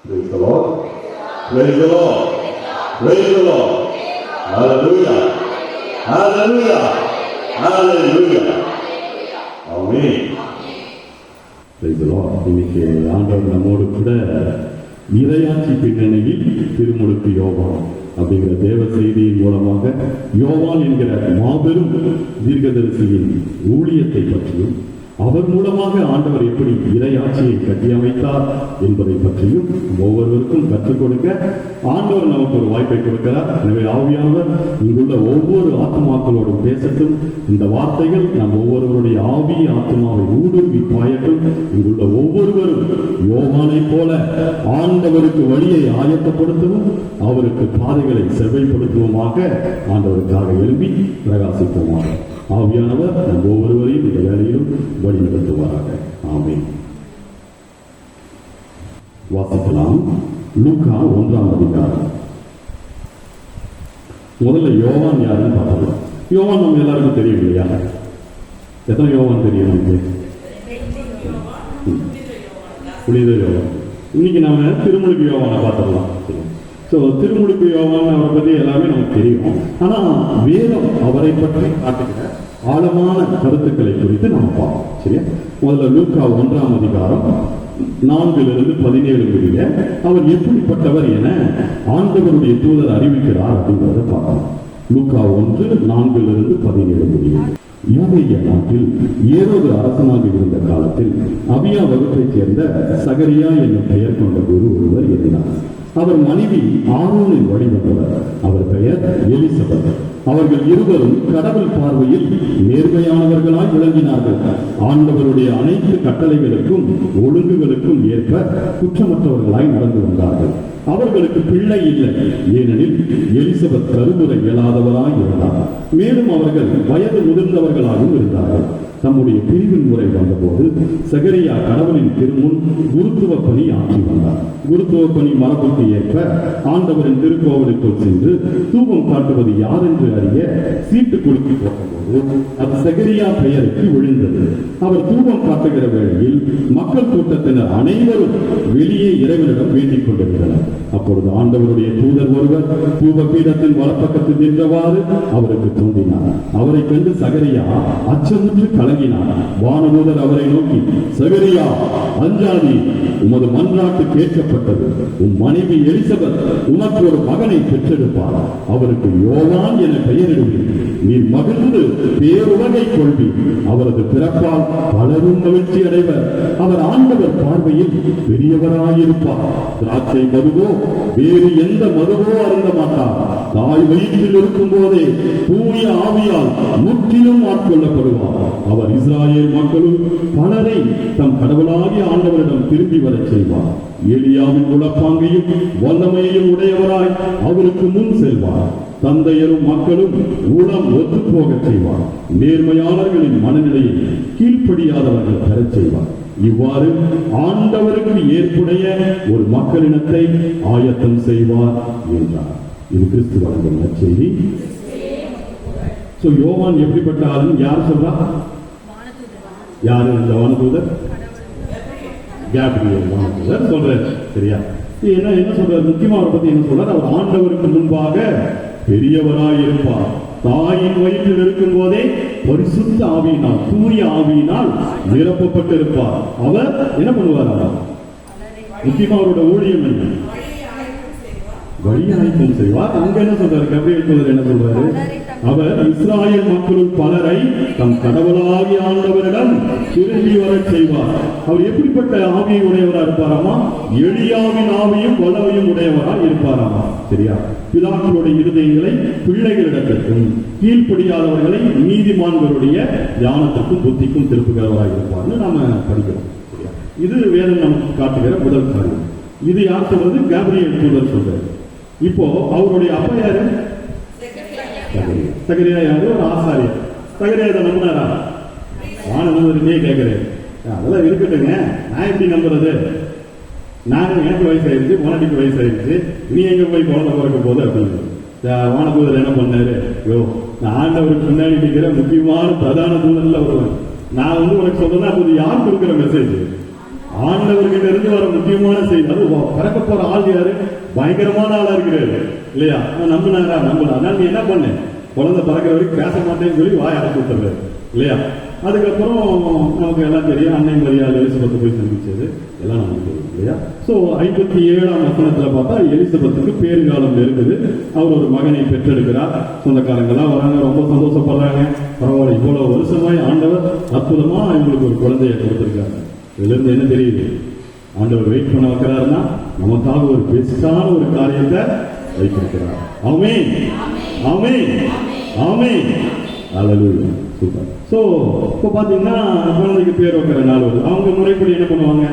Praise the Lord. Praise the Lord. Praise the Lord. Hallelujah. Hallelujah. Hallelujah. Amen. Praise the Lord. இன்னைக்கு ஆண்டவர் நம்மோடு கூட இறையாட்சி பின்னணியில் திருமுழுக்கு யோவான் அப்படிங்கிற தேவ செய்தியின் மூலமாக யோவான் என்கிற மாபெரும் தீர்க்கதரிசியின் ஊழியத்தை பற்றியும் அவர் மூலமாக ஆண்டவர் எப்படி இறையாட்சியை கட்டியமைத்தார் என்பதை பற்றியும் ஒவ்வொருவருக்கும் கற்றுக் கொடுக்க ஆண்டவர் நமக்கு ஒரு வாய்ப்பை கொடுக்கிறார். எனவே ஆவியானவர் இங்குள்ள ஒவ்வொரு ஆத்மாக்களோடும் பேசட்டும். இந்த வார்த்தைகள் நம் ஒவ்வொருவருடைய ஆவி ஆத்மாவை ஊடுருவி பாயட்டும். இங்குள்ள ஒவ்வொருவரும் யோவானை போல ஆண்டவருக்கு வழியை ஆயத்தப்படுத்தவும் அவருக்கு பாதைகளை செவ்வைப்படுத்துவோமாக ஆண்டவருக்காக எழுப்பி பிரகாசிப்போமாக. ஆவியானவர் நம் ஒவ்வொருவரையும் இந்த வேலையிலும் வழிநடத்துவாராக. ஆமென். வாசிக்கலாம். லூக்கா 1ஆம் அதிகாரம். முதல்ல யோவான் யாருன்னு பார்க்கலாம். யோவான் நம்ம எல்லாருக்கும் தெரியும் இல்லையா? எத்தனை யோவான் தெரியும் நமக்கு? புனித யோவான். இன்னைக்கு நாம திருமுழுக்கு யோவானை பார்த்துடலாம். திருமுழுக்கு யோவான் அவரை பற்றி எல்லாமே நமக்கு தெரியும். ஆனா வேதம் அவரை பற்றி காட்டுகிற ஆழமான கருத்துக்களை குறித்து நம்ம பார்ப்போம். சரியா? முதல்ல லூக்கா 1ஆம் அதிகாரம் 4-17 முடிய அவர் எப்படிப்பட்டவர் என ஆண்டவருடைய தூதர் அறிவிக்கிறார் அப்படிங்கிறத பார்க்கலாம். லூக்கா 1:4-17 முடிய. யூதேய நாட்டில் ஏரோது அரசனாக இருந்த காலத்தில் அபியா வகுப்பைச் சேர்ந்த சகரியா என்னும் பெயர் கொண்ட குரு ஒருவர் இருந்தார். அவர் மனைவி ஆரோனின் வழிவந்தவர். அவர் பெயர் எலிசபெத். அவர்கள் இருவரும் கடவுள் பார்வையில் நேர்மையானவர்களாய் விளங்கினார்கள். ஆண்டவருடைய அனைத்து கட்டளைகளுக்கும் ஒழுங்குகளுக்கும் ஏற்ப குற்றமற்றவர்களாய் நடந்து வந்தார்கள். அவர்களுக்கு பிள்ளை இல்லை, ஏனெனில் எலிசபெத் கருவுரை இயலாதவராய் இருந்தார். மேலும் அவர்கள் வயது முதிர்ந்தவர்களாகவும் இருந்தார்கள். தம்முடைய பிரிவின் முறை வந்தபோது சகரியா கடவுளின் திருமுன் குருத்துவ பணி ஆற்றி வந்தார். குருத்துவ பணி மரபுக்கு ஏற்ப ஆண்டவரின் திருக்கோவிலுக்குள் சென்று தூபம் காட்டுவது யார் என்று அறிய சீட்டு குலுக்கி போட்டபோது அது சகரியா பெயருக்கு விழுந்தது. அவர் தூபம் காட்டுகிற வேளையில் மக்கள் கூட்டத்தினர் அனைவரும் வெளியே இறைவனிடம் வேண்டிக் கொண்டிருந்தனர். அப்பொழுது ஆண்டவருடைய தூதர் ஒருவர் தூப பீடத்தின் வலப்பக்கத்தில் நின்றவாறு அவருக்கு தோன்றினார். அவரை கண்டு சகரியா அச்சமுற்று கலங்கினார். வானதூதர் அவரை நோக்கி, சகரியா அஞ்சாதே, உமது மன்றாட்டு கேட்கப்பட்டது. உம் மனைவி எலிசபெத் உனக்கு ஒரு மகனை பெற்றெடுப்பார். அவருக்கு யோவான் என பெயரிடுவீர். நீர் மகிழ்ந்து பேருலகை கொள்வீர். அவரது பிறப்பால் பலரும் மகிழ்ச்சி அடைவர். அவர் ஆண்டவர் பார்வையில் பெரியவராயிருப்பார். திராட்சை மதுவோ வேறு எந்த மதுவோ அருந்த மாட்டார். தாய் வயிற்றில் இருக்கும் போதே தூய ஆவியால் முற்றிலும் ஆட்கொள்ளப்படுவார். அவர் இஸ்ராயேல் மக்களும் பலரை தம் கடவுளாகிய ஆண்டவரிடம் திரும்பி வரச் செய்வார். எலியாவின் உளப்பாங்கையும் வல்லமையையும் உடையவராய் அவருக்கு முன் செல்வார். தந்தையரும் மக்களும் உளம் ஒத்துப்போக செய்வார். நேர்மையாளர்களின் மனநிலையை கீழ்ப்படியாதவர்கள் பெறச் செய்வார். இவ்வாறு ஆண்டவருக்கு ஏற்புடைய ஒரு மக்களினத்தை ஆயத்தம் செய்வார் என்றார். இது கிறிஸ்து வழங்கும் நற்செய்தி. யோவான் எப்படிப்பட்ட ஆளுன்னு யார் சொல்றா? யாரு இந்த வானதூதர்? கேப்ரியல் வானதூதர் சொல்றாரு. சரியா? என்ன சொல்றாரு? முக்கியமா அவரை பத்தி என்ன சொல்றாரு? அவர் ஆண்டவருக்கு முன்பாக பெரியவராய் இருப்பார். தாயின் வயிற்றில் இருக்கும் போதே பரிசுத்த ஆவியினால், தூய ஆவியினால் நிரப்பப்பட்டிருப்பார். அவர் என்ன பண்ணுவார்? முக்கியமா அவரோட ஊழியம் என்ன? வழி ஆயத்தம் செய்வார். அங்க என்ன சொல்றாரு? கபிரியல் என்ன சொல்றாரு? அவர் இஸ்ராயல் மக்களுள் பலரை தம் கடவுளாகிய ஆண்டவரிடம் திரும்பி வரச் செய்வார். அவர் எப்படிப்பட்ட ஆவியை உடையவரா இருப்பாராமா? எலியாவின் ஆவியும் வல்லமையும் உடையவரா இருப்பாராமா. சரியா? பிதாக்களுடைய இருதயங்களை பிள்ளைகளிடத்திற்கும் கீழ்ப்படியாதவர்களை நீதிமான்களுடைய ஞானத்திற்கும் புத்திக்கும் திருப்புகிறவராக இருப்பார்னு நாம படிக்கிறோம். இது வேதம் நமக்கு காட்டுகிற முதல் காரியம். இது யார் சொல்றது? கேப்ரியல் தூதர் சொல்றாரு. இப்போ அவருடைய அப்பா யாரு? சகரியா யாரு? ஒரு ஆசாரியர். சகரியா இதை நம்பினாரா? வானதூதரே கேட்கிறேன். அதெல்லாம் இருக்கட்டுங்க, நான் எப்படி நம்புறது? எனக்கு வயசாயிருச்சு, உனக்கு வயசாயிருச்சு, நீ எங்க போய் குழந்தை பிறக்க போது அப்படின்னு வானதூதர் என்ன பண்ணாரு? நான் ஆண்டவருக்கு முன்னாடி நிற்கிற முக்கியமான பிரதான தூதர்ல வருவேன். நான் உனக்கு சொல்றேன்னா அப்போது யார் கொடுக்கிற மெசேஜ்? ஆண்டவர்கிட்ட இருந்து வர முக்கியமான செய்தி. அது பிறக்க போற ஆள் யாரு? பயங்கரமான ஆளா இருக்கிறாரு இல்லையா? நம்பினாரா? நம்பல. அதனால நீ என்ன பண்ணு, குழந்தை பிறக்கிற வரைக்கும் பேச மாட்டேன்னு சொல்லி வாய் அடைச்சு விட்டுறாரு இல்லையா? அதுக்கப்புறம் நமக்கு எல்லாம் தெரியும். அன்னை மரியாதை எலிசபெத்தை போய் சந்திச்சது எல்லாம் நமக்கு தெரியும் இல்லையா? 57ஆம் வசனத்துல பார்த்தா எலிசபெத்துக்கு பேறுகாலம் இருக்குது. அவர் ஒரு மகனை பெற்றெடுக்கிறார். சொந்தக்காரங்கெல்லாம் வராங்க, ரொம்ப சந்தோஷப்படுறாங்க. பரவாயில்ல, இவ்வளவு வருஷமாய் ஆண்டவர் அற்புதமா இவங்களுக்கு ஒரு குழந்தைய கொடுத்திருக்காங்க. இதுல இருந்து என்ன தெரியுது? ஆண்டவர் வெயிட் பண்ண வைக்கிறாருன்னா நமக்காக ஒரு பெஸ்டான ஒரு காரியத்தை வைத்திருக்கிறார். ஆமென், ஆமென், ஆமென். அல்லேலூயா. சூப்பர். இப்போ பாத்தீங்கன்னா குழந்தைக்கு பேர் வைக்கிற நாள் வருது. அவங்க முறைப்படி என்ன பண்ணுவாங்க?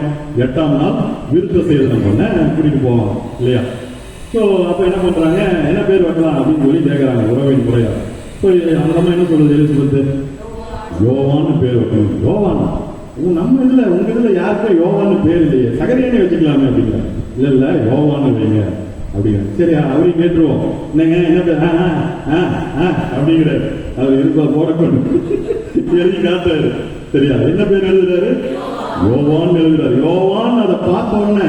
8ஆம் நாள் விருத்த சேதனம் பண்ண கூட்டிட்டு போவாங்க இல்லையா? அப்ப என்ன பண்றாங்க? என்ன பேர் வைக்கலாம் அப்படின்னு சொல்லி கேட்கறாங்க உறவின் முறையா. அந்த அம்மா என்ன சொல்றது? எலிசபெத்து யோவான்னு பேர் வைக்கணும். யோவானா? நம்ம இதுல உங்க இதுல யாருக்கும் யோவான்னு பேர் இல்லையே, சகரியானே வச்சுக்கலாமே அப்படிங்கிற. இல்ல யோவான்னு வைங்க அப்படிங்கிற. சரி, அவரையும் கேட்டுருவோம். என்னங்க என்ன பேர்? அப்படிங்கிறாரு. அவர் இருப்பா போடக்கொண்டு எழுதி காட்டுறாரு. சரியா? என்ன பேர் எழுதுறாரு? யோவான் எழுதுறாரு. யோவான் அதை பார்த்த உடனே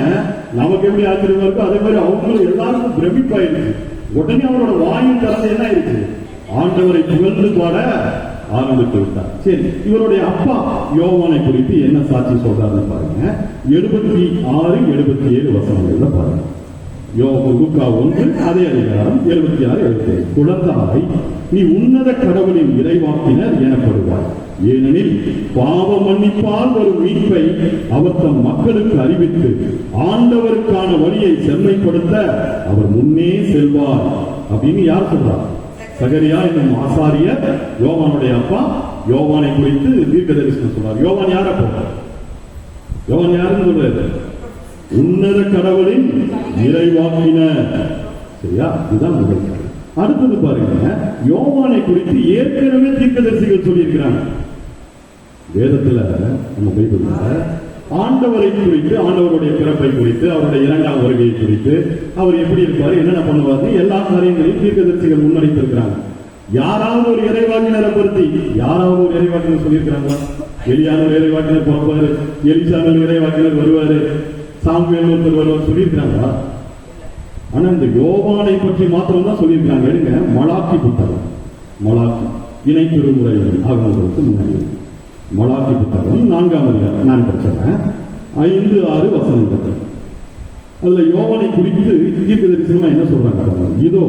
நமக்கு எப்படி ஆச்சரியமா இருக்கோ அதே மாதிரி அவங்களும் எல்லாருக்கும் பிரமிப்பாயிருச்சு. உடனே அவரோட வாயின் திறந்து என்ன ஆயிடுச்சு? ஆண்டவரை புகழ்ந்து பாட ஆரம்பித்து விட்டார். சரி, இவருடைய அப்பா யோவானை குறித்து என்ன சாட்சி சொல்றாருன்னு பாருங்க. 76, 77 வசனங்கள்ல பாருங்க. லூக்கா 1 அதே அதிகாரம் 76, 77. குழந்தாய், நீ உன்னத கடவுளின் இறைவாக்கினர் எனப்படுவார். ஏனெனில் பாவ மன்னிப்பால் ஒரு மீட்பை அவர் தம் மக்களுக்கு அறிவித்து ஆண்டவருக்கான வழியை செம்மைப்படுத்த அவர் முன்னே செல்வார் அப்படின்னு யார் சொல்றார்? சகரியா என்னும் ஆசாரியர் யோவானுடைய அப்பா யோவானை குறித்து தீர்க்க தரிசனம் சொல்றார். யோவான் யார போறார்? யோவான் யாருன்னு சொல்றாரு? உன்னத கடவுளின் இறைவாக்கினர். சரியா? இதுதான் முதல். அடுத்தது பாருங்க, யோவானை குறித்து ஏற்கனவே தீர்க்கதரிசிகள் சொல்லியிருக்கிறாங்க. வேதத்துல நம்ம பைபிள்ல ஆண்டவரை குறித்து, ஆண்டவருடைய பிறப்பை குறித்து, அவருடைய 2ஆம் வருகையை குறித்து, அவர் எப்படி இருப்பாரு, என்னென்ன பண்ணுவாரு, எல்லா காரியங்களையும் தீர்க்கதரிசிகள் முன்னெடுத்திருக்கிறாங்க. யாராவது ஒரு இறைவாக்கினரை பற்றி யாராவது ஒரு இறைவாக்கினர் சொல்லியிருக்கிறாங்களா? எலியான ஒரு இறைவாக்கினர் பிறப்பாரு, எலிசான இறைவாக்கினர் வருவாரு, சாமுவேல் ஒருத்தர் வருவார் சொல்லியிருக்கிறாங்களா? ஆனா இந்த யோவானை பற்றி மாத்திரம் தான் சொல்லியிருக்கிறாங்க. எடுங்க மலாக்கி புத்தகம். மலாக்கி இணை திருமுறை ஆகமங்களுக்கு முன்னாடி மலாக்கி புத்தகம் 4ஆம் அதிகாரம் நான் படிச்சேன். 5, 6 வசனங்கள். அதுல யோவானை குறித்து தீர்க்க தரிசனமா என்ன சொல்றாங்க? இதோ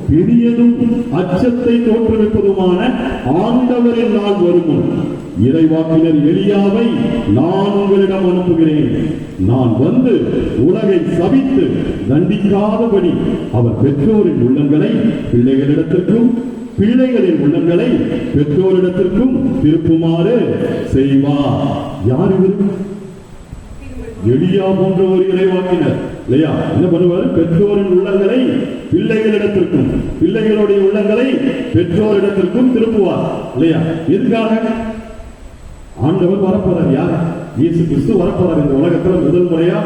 பெரியதும் அச்சத்தை தோற்றுவிப்பதுமான ஆண்டவரின் நாள் வரும். இறைவாக்கினர் எலியாவை நான் உங்களிடம் அனுப்புகிறேன். நான் வந்து உலகை சபித்து தண்டிக்காதபடி அவர் பெற்றோரின் உள்ளங்களை பிள்ளைகளிடத்திற்கும் பிள்ளைகளின் உள்ளங்களை பெற்றோரிடத்திற்கும் திருப்புமாறு செய்வார். யார் இவர்? எலியா போன்ற ஒரு இறைவாக்கினர் இல்லையா? என்ன பண்ணுவார்? பெற்றோரின் உள்ளங்களை பிள்ளைகளிடத்திற்கும் பிள்ளைகளுடைய உள்ளங்களை பெற்றோரிடத்திற்கும் திருப்புவார் இல்லையா? எதுக்காக? ஆண்டவர் வரப்போறார். யார்? இயேசு கிறிஸ்து வரப்போறார் இந்த உலகத்துல முதல் முறையா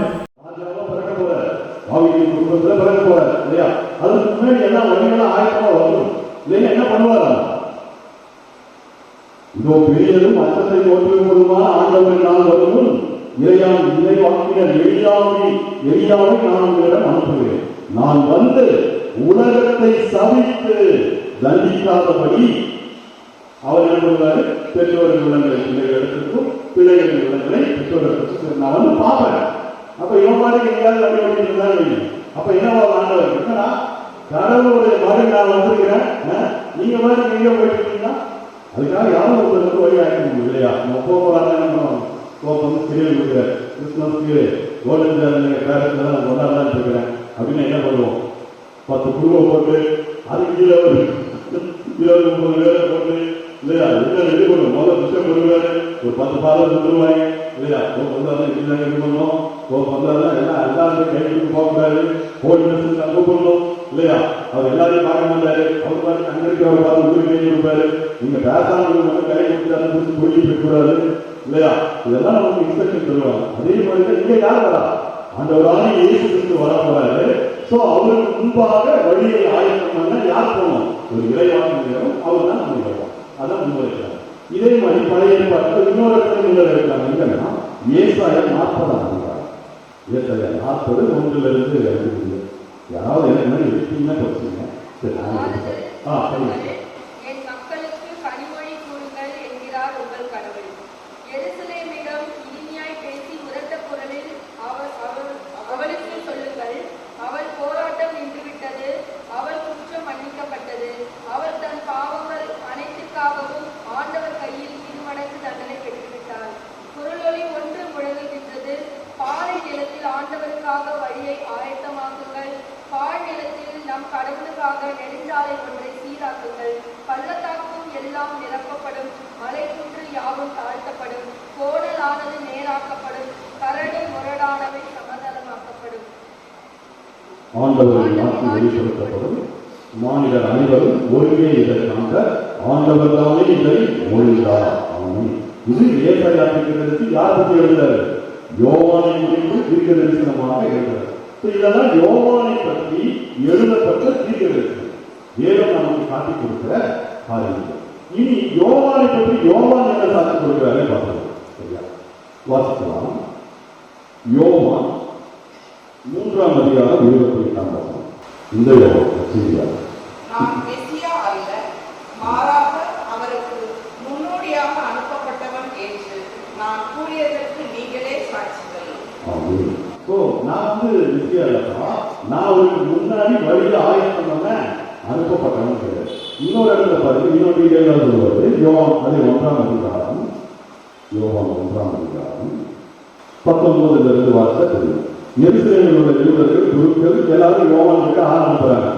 பிறக்க போறார். ஆவியின் குடும்பத்துல பிறக்க போறார் இல்லையா? அதுக்கு முன்னாடி எல்லா வழிகளும் ஆயத்தமா வரும் இல்லையா? என்ன பண்ணுவாரா? இதோ பெரியதும் அச்சத்தை தோற்றுவிப்பதுமான ஆண்டவரின் நாள் வரும். இறைவாக்கினர் எலியாவை நான் உங்களிடம் அனுப்புகிறேன். நான் வந்து உலகத்தை சபித்து தண்டிக்காதபடி அவர் என்ன பண்ணுவாரு? பெற்றோரின் உள்ளங்களை பிள்ளைகளுக்கும் பிள்ளைகளின் உள்ளங்களை பெற்றோர்களுக்கும் நான் வந்து பார்ப்பேன். அப்ப இவன் மாதிரி எங்கேயாவது வண்டி ஓட்டிட்டு இருந்தாங்க. அப்ப என்ன ஆண்டவர் என்னன்னா, கடவுளுடைய மகன் நான் வந்திருக்கிறேன், நீங்க மாதிரி எங்கேயோ போயிட்டு இருக்கீங்கன்னா அதுக்காக யாரும் ஒருத்தருக்கு வழி ஆக்க முடியும் இல்லையா? நம்ம போகலாம் கோப்பம் சீரியல் கொடுக்குறேன், கிறிஸ்துமஸ்க்கு கோல்டன் பேரண்ட்ஸ் கொண்டாடலான்னு இருக்கிறேன் அப்படின்னு என்ன பண்ணுவோம்? 10 குழுவை போட்டு அதுக்கு கீழே ஒரு 20-30 பேரை போட்டு இல்லையா? என்ன ரெடி பண்ணுவோம்? முதல்ல விஷயம் கொடுக்குறாரு, ஒரு 10 பாதம் சொல்லுவாங்க இல்லையா? வந்தாலும் இல்லை ரெடி பண்ணுவோம், வந்தாலும் எல்லாம் எல்லாருமே கைக்கு போகக்கூடாது, கோல்டன் அங்கே பண்ணணும் இல்லையா? அவர் எல்லாரையும் பார்க்க மாட்டாரு, அவர் மாதிரி அங்கிருக்க அவர் பார்த்து உங்களுக்கு கை கொடுப்பாரு. நீங்க பேசாமல் மட்டும் கை கொடுத்து சொல்லி பெற்றாரு இல்லையா? இதெல்லாம் நமக்கு இன்ஸ்ட்ரக்ஷன் தருவாங்க. அதே மாதிரி இங்க யார் வரா? ஆண்டவரான இயேசு கிறிஸ்து வர போறாரு. சோ அவருக்கு முன்பாக வழியை ஆயத்தம் பண்ண யார் போனோம்? ஒரு இறைவாக்கினர், அவர் தான் நம்ம இறைவன். அதான் முன்வைக்கிறார். இதே மாதிரி பழைய ஏற்பாட்டில் இன்னொரு இடத்துல முன்வைக்கிறாங்க. எங்கன்னா ஏசாயா 40 அதிகாரம். ஏசாயா 40 1 யாராவது எனக்கு மாதிரி எடுத்தீங்கன்னா படிச்சுங்க. சரி, சொல்லுங்க. என் மக்களுக்கு கனிமொழி கூறுங்கள் என்கிறார் உங்கள் கடவுள். எருசலேமிடம் இனிமையாய் பேசி உரத்த குரலில் அவளுக்கு சொல்லுங்கள், அவள் போராட்டம் நின்றுவிட்டது, அவள் குற்றம் மன்னிக்கப்பட்டது, அவள் தன் பாவங்கள் அனைத்துக்காகவும் ஆண்டவர் கையில் 2 மடங்கு தண்டனை பெற்றுவிட்டாள். குரலொலி ஒன்று முழங்குகின்றது, பாறை நிலத்தில் ஆண்டவருக்காக வழியை ஆயத்தமாக்குங்கள், பாழ் நிலத்தில் நம் கடவுளுக்காக நெடுஞ்சாலை ஒன்றை சீராக்குங்கள். பள்ளத்தாக்கும் எல்லாம் நிரப்பப்படும், மலை குன்று யாவும் தாழ்த்தப்படும், கோடலானது நேராக்கப்படும், கரடு முரடானவை சமதளமாக்கப்படும். ஆண்டவரின் நாட்கள் வெளிப்படுத்தப்படும், மாநிலர் அனைவரும் ஒருங்கே இதற்காக ஆண்டவர் தானே இதை மொழிந்தார். இது ஏசாயாவுக்கு யார் பற்றி எழுதுறாரு? யோவானை குறித்து தீர்க்க தரிசனமாக எழுதுறாரு. இதெல்லாம் யோவானை பற்றி எழுதப்பட்ட தீர்க்க தரிசனம். வேதம் நமக்கு காட்டி கொடுக்கிற காரியங்கள். இனி யோவானை பற்றி யோவான் என்ன சாட்சி கொடுக்கிறாரே பார்க்கலாம். சரியா? வாசிக்கலாம். யோவான் 3ஆம் அதிகாரம் 28ஆம் வசனம். இந்த யோவான் சரியா? நான் மெசியா அல்ல, மாறாக அவருக்கு முன்னோடியாக அனுப்பப்பட்டவன் என்று நான் கூறியதற்கு நீங்களே சாட்சிகள். நான் மெசியா இல்லப்பா, நான் அவருக்கு முன்னாடி வழியில ஆயத்தம் பண்ண அனுப்பப்பட்டவன் கிடையாது. இன்னொரு இடத்துல பாருங்க, இன்னொரு டீடைலாக சொல்லுவது யோவான் அது 1ஆம் அதிகாரம், யோவான் 1ஆம் அதிகாரம் 19 வார்த்தை தெரியும். எருசலேமில் உள்ள யூதர்கள் குருக்கள் எல்லாரும் யோவான் கிட்ட அனுப்புறாங்க.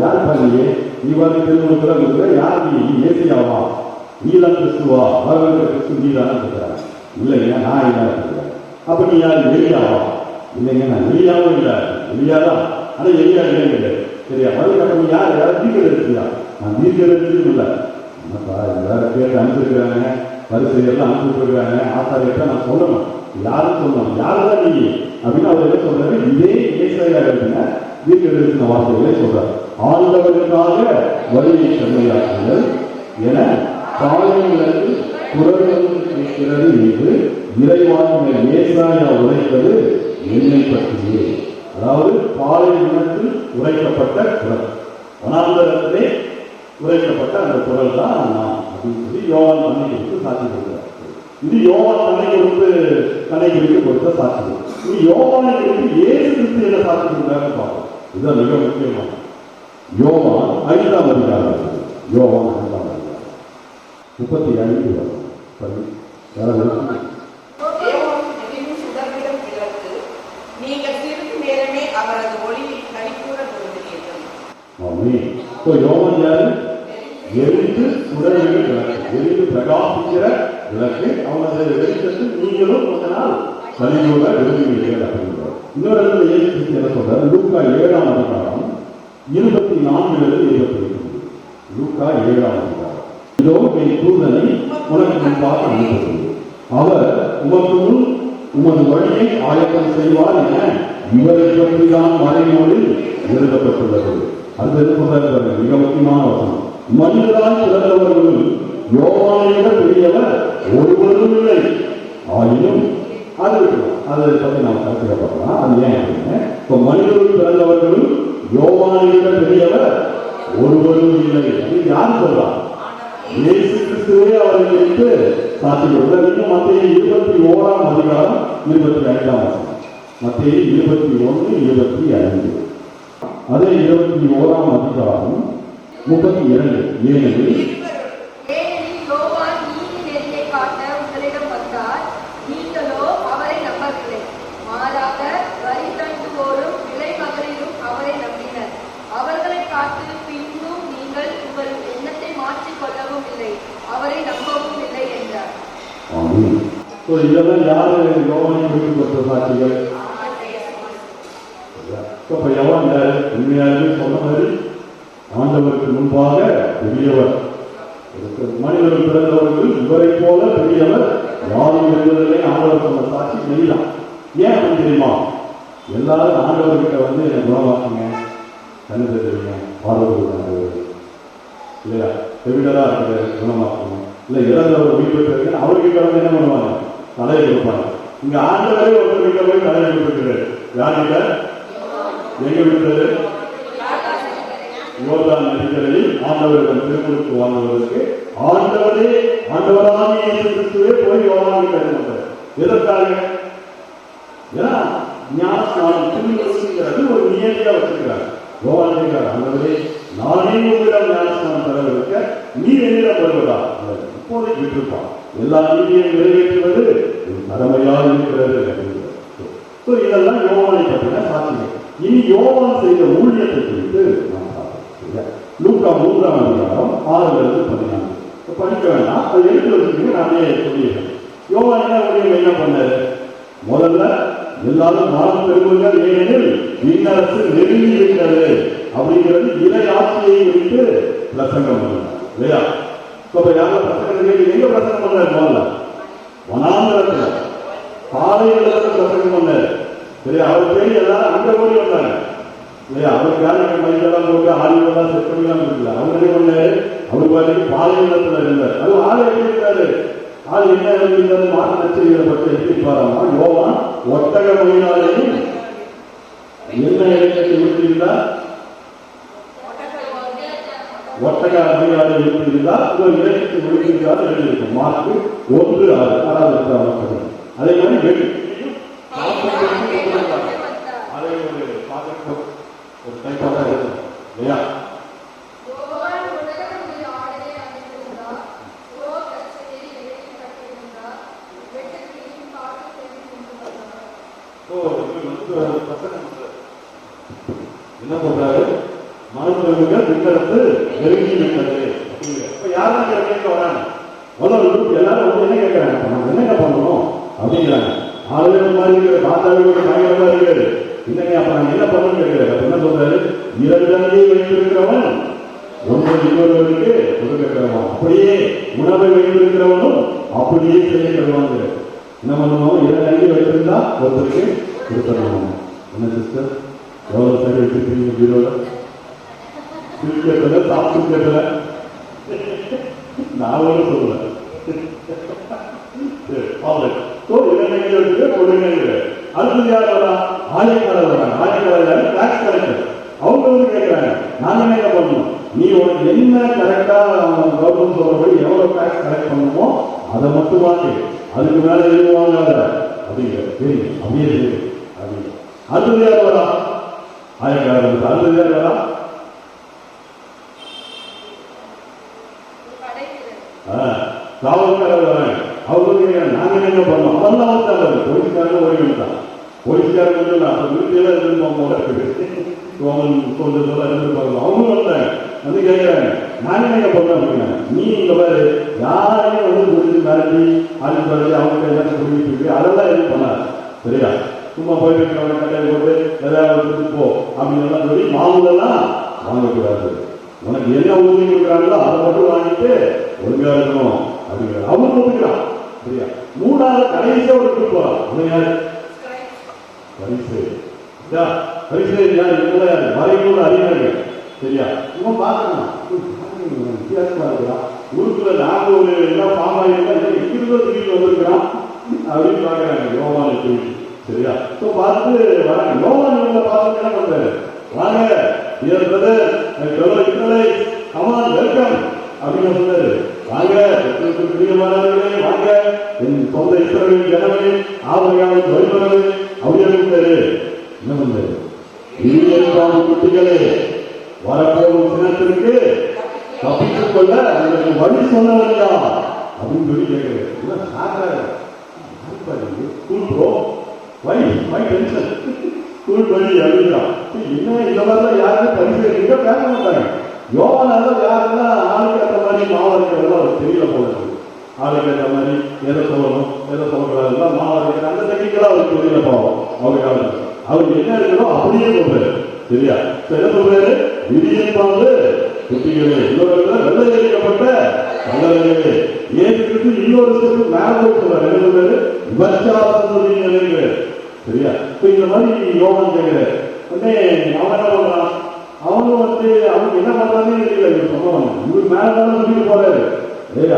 யார் பாருங்க, நீ வந்து திருமணத்துல யார்? நீ ஏசியாவா? நீதான் கிறிஸ்துவா? வரவேற்ற கிறிஸ்து நீதான இருக்கிறாங்க. இல்லைங்க, நான் என்ன இருக்கிறேன். அப்ப நீ யார்? எலியாவா? இல்லைங்க, நான் எலியாவும் இல்லை, எலியாதான். ஆனா எலியா இல்லைங்க. சரியா? அதுக்கப்புறம் நீ யார்? யாரும் தீர்க்கதரிசியா? நான் தீர்க்கதரிசியும் இல்லை. என்னப்பா வேற கேட்டு அனுப்பிச்சிருக்கிறாங்க, பரிசெல்லாம் அனுப்பிச்சிருக்கிறாங்க, ஆசாரியத்தை நான் சொல்லணும். யாரும் சொல்லணும், யாருதான் நீ அப்படின்னு அவர் என்ன சொல்றாரு? இதே ஏசாயா எழுதின தீர்க்கதரிசன வார்த்தைகளை சொல்றாரு. ஆண்டவருக்காக வழியை செம்மையாக்குங்கள் என பாளையங்களுக்கு குரல் கேட்கிறது என்று இறைவாக்கினர் ஏசாயா உரைத்தது என்னை பற்றியே. அதாவது பாளையத்தில் உரைக்கப்பட்ட குரல், வனாந்தரத்திலே உரைக்கப்பட்ட அந்த குரல் தான் நான் அப்படின்னு சொல்லி யோவான் தன்னை குறித்து சாட்சி கொடுக்கிறார். இது யோவான் தன்னை குறித்து கொடுத்த சாட்சி. இது யோவானை குறித்து இயேசு கிறிஸ்து என்ன சாட்சி கொடுக்கிறாருன்னு பார்ப்போம். இதுதான் மிக முக்கியமான யோவான் 5ஆம் அதிகாரம். யோவான் 5ஆம் அதிகாரம் 35 வசனம். நீங்கள் சிறிது நேரமே அவரது ஒளியில் நடிக்கூற விரும்புகிறீர்கள். யோவான் யாரு? எரிந்து சுடரில் விளக்கு, எரிந்து பிரகாசிக்கிற விளக்கு. அவனது வெளிச்சத்தில் நீங்களும் கொஞ்ச நாள் கலிகூற விரும்புகிறீர்கள் அப்படின்றார். இன்னொரு இடத்துல இயேசு கிறிஸ்து என்ன சொல்றாரு? லூக்கா 7ஆம் அதிகாரம் 24-25. லூக்கா 7ஆம் அதிகாரம். இதோ என் தூதனை உனக்கு முன்பாக அனுப்புகிறேன். அவர் உமக்கு முன் உமது வழியை ஆயத்தம் செய்வார் என இவரை பற்றி தான் மறைமொழியில் எழுதப்பட்டுள்ளது. அது சொல்றாரு, மிக முக்கியமான வசனம். மனிதரால் பிறந்தவர்களும் யோவானை விட பெரியவர் ஒருவரும் இல்லை. ஆயினும் அதை பற்றி நாம் கருத்துல பார்க்கலாம். அது ஏன் அப்படின்னு, இப்போ மனிதர்கள் பிறந்தவர்களும் யோவானை விட பெரியவர் ஒருவரும் இல்லை. அது யார் சொல்றார்? இயேசு கிறிஸ்துவே அவரை குறித்து சாட்சி கொடுத்தார். இன்னும் மத்திய 21ஆம் அதிகாரம் 25ஆம் வசனம். மத்திய 21:25. அதே 21ஆம் அதிகாரம் 32. ஏனெனில் யோவான் நீதி நெறியை காட்ட உங்களிடம் வந்தார், நீங்களோ அவரை நம்பவில்லை. மாறாக வரி தண்டுவோரும் விலை மகளிரும் அவரை நம்பினர். அவர்களை காத்து பின்னும் நீங்கள் உங்கள் எண்ணத்தை மாற்றிக் கொள்ளவும் இல்லை, அவரை நம்பவும் இல்லை என்றார். இதெல்லாம் யாரு யோவானை குறித்து கொடுத்த சாட்சிகள்? உண்மையாகவே சொன்ன மாதிரி ஆண்டவருக்கு முன்பாக பெரியவர், மனிதர்கள் பிறந்தவர்கள் இவரை போல பெரியவர் யாரும் இருந்ததில்லை. ஆண்டவர் சொன்ன சாட்சி மெய்தான். ஏன் அப்படின்னு தெரியுமா? எல்லாரும் ஆண்டவர்கிட்ட வந்து என்னை குணமாக்குங்க, கண்ணு தெரியுங்க, பார்வை இல்லையா, செவிடரா இருக்கிற குணமாக்குங்க, இல்லை இறந்தவர் வீட்டு இருக்கு அவர்கிட்ட வந்து என்ன பண்ணுவாங்க? தலையை கொடுப்பாங்க. இங்க ஆண்டவரே ஒருத்தர்கிட்ட போய் தலையை கொடுத்துருக்காரு. யார்கிட்ட? எங்க விட்டது? யோர்தான் நதிகளில் ஆண்டவரிடம் திருமுழுக்கு வாங்குவதற்கு ஆண்டவராக இயேசு கிறிஸ்துவே போய் யோவானை கேட்டார். எதற்காக? ஏன்னா ஞானஸ்நானம் திருமுழுக்குங்கிறது ஒரு நியதியா வச்சிருக்காங்க. யோவான் கேட்கிறார், ஆண்டவரே நானே உங்களிடம் ஞானஸ்நானம் தர வைக்க நீர் என்னிடம் வருவதா? இப்போதைக்கு விட்டுருப்பான். எல்லா நீதியையும் நிறைவேற்றுவது கடமையாக இருக்கிறது அப்படிங்கிறது. இதெல்லாம் யோவானை பற்றின சாட்சிகள். இனி யோவான் செய்த ஊழியத்தை குறித்து நாம் பார்க்கிறோம். லூக்கா 3ஆம் அதிகாரம் 6-14. படிக்க வேண்டாம், அதை எடுத்து வச்சுக்கிட்டு நானே சொல்லிடுறேன். யோவான் என்ன ஊழியம் என்ன பண்ணாரு? முதல்ல எல்லாரும் மனம் பெறுவீர்கள், ஏனெனில் விண்ணரசு நெருங்கி விட்டது அப்படிங்கிறது இறை ஆட்சியை குறித்து பிரசங்கம் பண்ணார் இல்லையா? இப்ப யாரும் பிரசங்கம் கேட்டு எங்க பிரசங்கம் பண்ணாரு? முதல்ல வனாந்தரத்துல பாலைநிலத்துல பிரசங்கம் பண்ணாரு. சரியா? அவர் பேர் எல்லாரும் அங்க ஓடி வந்தாங்க இல்லையா? அவருக்கு யாரும் மைக்கெல்லாம் போட்டு ஆளுநெல்லாம் செட் பண்ணிலாம் இருக்கல. அவங்க என்ன பண்ணாரு? அவர் பாட்டுக்கு பாலைநிலத்துல இருந்தார். அது ஆள் எப்படி இருந்தாரு? ஆள் என்ன இருந்தாரு? மாற்ற நச்சரிகளை பற்றி எப்படி பாராமா? யோவான் ஒட்டக மொழியாலையும் என்ன இலக்கத்தை விட்டிருந்தார்? ஒட்டக மொழியாலை விட்டிருந்தார். ஒரு இலக்கத்தை விட்டிருந்தார் எழுதியிருக்கும். மார்க்கு 1:6. அதாவது அதே மாதிரி அதை ஒரு டைப்பாக இருக்கும் இல்லையா? என்ன சொல்றாரு? மனப்பெருமைகள் விண்ணரசு நெருங்கி விட்டது. இப்ப யாரும் கேட்க வராங்க? முதல்ல எல்லாரும் வந்து என்ன கேட்கிறாங்க? நம்ம என்னங்க பண்ணணும் அப்படிங்கிறாங்க. ஆளுநர் மாதிரி இருக்கிற தாத்தாவுடைய பயங்கரமா இருக்காரு. இல்லைங்க, அப்ப நாங்க என்ன பண்ணணும்னு கேட்கிறாரு. அப்ப என்ன சொல்றாரு? 2 அங்கி வைத்திருக்கிறவன் ஒன்று இன்னொருவருக்கு கொடுக்கிறவன், அப்படியே உணவை வைத்திருக்கிறவனும் அப்படியே செய்யப்படுவாங்க. என்ன பண்ணணும்? 2 அங்கி வைத்திருந்தா ஒருத்தருக்கு கொடுத்துடணும். என்ன சிஸ்டர், எவ்வளவு சரி வச்சிருக்கீங்க பீரோல? கேட்டல சாப்பிட்டு கேட்டல நான் ஒன்று சொல்லுவேன். அடுத்தது யார் வரா? ஆயக்காரர் வராங்க. ஆயக்காரர் டாக்ஸ் கலெக்டர். அவங்க வந்து கேட்கிறாங்க, நாங்க என்ன பண்ணணும்? நீ உனக்கு என்ன கரெக்டா கவர்மெண்ட் சொல்றபடி எவ்வளவு டாக்ஸ் கலெக்ட் பண்ணணுமோ அதை மட்டும் வாங்கி, அதுக்கு மேல எதுவும் வாங்காத அப்படிங்கிற தெரியும். அப்படியே தெரியும் அப்படிங்க. அடுத்தது யார் வரா? ஆயக்காரர். அடுத்தது யார் வரா? காவல்காரர் வராங்க. அவங்க நாங்க என்ன பண்ணோம்? அதெல்லாம் வந்து போலீஸ்காரங்க ஓடிவிட்டான். போலீஸ்காரங்க வீட்டில இருந்து போகும்போது அவங்களும் வந்தாங்க. வந்து கேட்கிறாங்க, நாங்க என்ன பண்ணோம் அப்படின்னா, நீ இந்த மாதிரி யாரையும் வந்து முடிஞ்சு மிரட்டி ஆளுநர் அவங்க எல்லாம் சொல்லிட்டு இருக்கு, அதெல்லாம் எதுவும் பண்ணாது. சரியா? சும்மா போயிட்டு இருக்கிறவங்க கட்டையை போட்டு எதாவது போ அப்படின்னு சொல்லி மாவுலாம் வாங்கக்கூடாது. உனக்கு என்ன உறுதி கொடுக்குறாங்களோ அதை மட்டும் வாங்கிட்டு ஒழுங்கா இருக்கணும் அப்படிங்கிறது அவங்க ஒத்துக்கிறான். சரியா? மூணாவது கடைசியா ஒரு குரூப் வரும். அது யாரு? பரிசேயர். சரியா? பரிசேயர் யார்? இவங்க மறைநூல் அறிஞர்கள். சரியா? இவன் பார்க்கணும், வித்தியாசமா இருக்கிறான். ஊருக்குள்ள நாங்க ஒரு எல்லாம் பாமாயிருந்தா எங்கிருந்தோ திரும்பி வந்திருக்கிறான் அப்படின்னு பாக்குறாங்க யோவானை தூக்கி. சரியா? ஸோ பார்த்து வராங்க. யோவான் இவங்களை பார்த்து என்ன பண்றாரு? வாங்க dear brother and fellow Israelites, come on, welcome அப்படின்னு சொல்றாரு. வாங்க பிரியமானவர்களே, வாங்க என் சொந்த இஸ்ரவேல் ஜனமே, ஆபிரகாமின் வழிமரபே அப்படின்னு சொல்றாரு. என்ன பண்றாரு? இனியேற்பாடு குட்டிகளே, வரப்போகும் சினத்திற்கு தப்பித்துக் கொள்ள உங்களுக்கு வழி சொன்னவர்களா அப்படின்னு சொல்லி கேட்கிறாரு. ஸ்கூல் ப்ரோ வை டென்ஷன் ஸ்கூல் படி அப்படிங்கிறான். என்ன இந்த மாதிரிலாம் யாருமே பரிசு பேச மாட்டாங்க. யோவானால யாருன்னா ஆளுக்கு ஏற்ற மாதிரி மாவரைக்கிறதெல்லாம் அவருக்கு தெரியல போகிறது. ஆளுக்கு ஏற்ற மாதிரி எதை சொல்லணும் எதை சொல்லக்கூடாதுலாம் மாவரைக்கிற அந்த டெக்னிக்கெல்லாம் அவருக்கு தெரியல போவோம். அவருக்கு என்ன இருக்கோ அப்படியே சொல்றாரு. சரியா? என்ன சொல்றாரு? விதியன்பாடு குட்டிகளே, இன்னொரு வெள்ளை அடிக்கப்பட்ட கல்லறைகளே, ஏற்றுக்கு இன்னொரு ஸ்டெப் மேல போய் சொல்றாரு. என்ன சொல்றாரு? விபச்சாரத்தினரே. சரியா? இப்ப இந்த மாதிரி யோவான் கேட்கிறாரு. உடனே அவன் என்ன பண்றான்? அவனும் அவனுக்கு என்ன பண்றான்னு தெரியல. இவர் சொல்லுவாங்க, இவர் மேலதான சொல்லிட்டு போறாரு.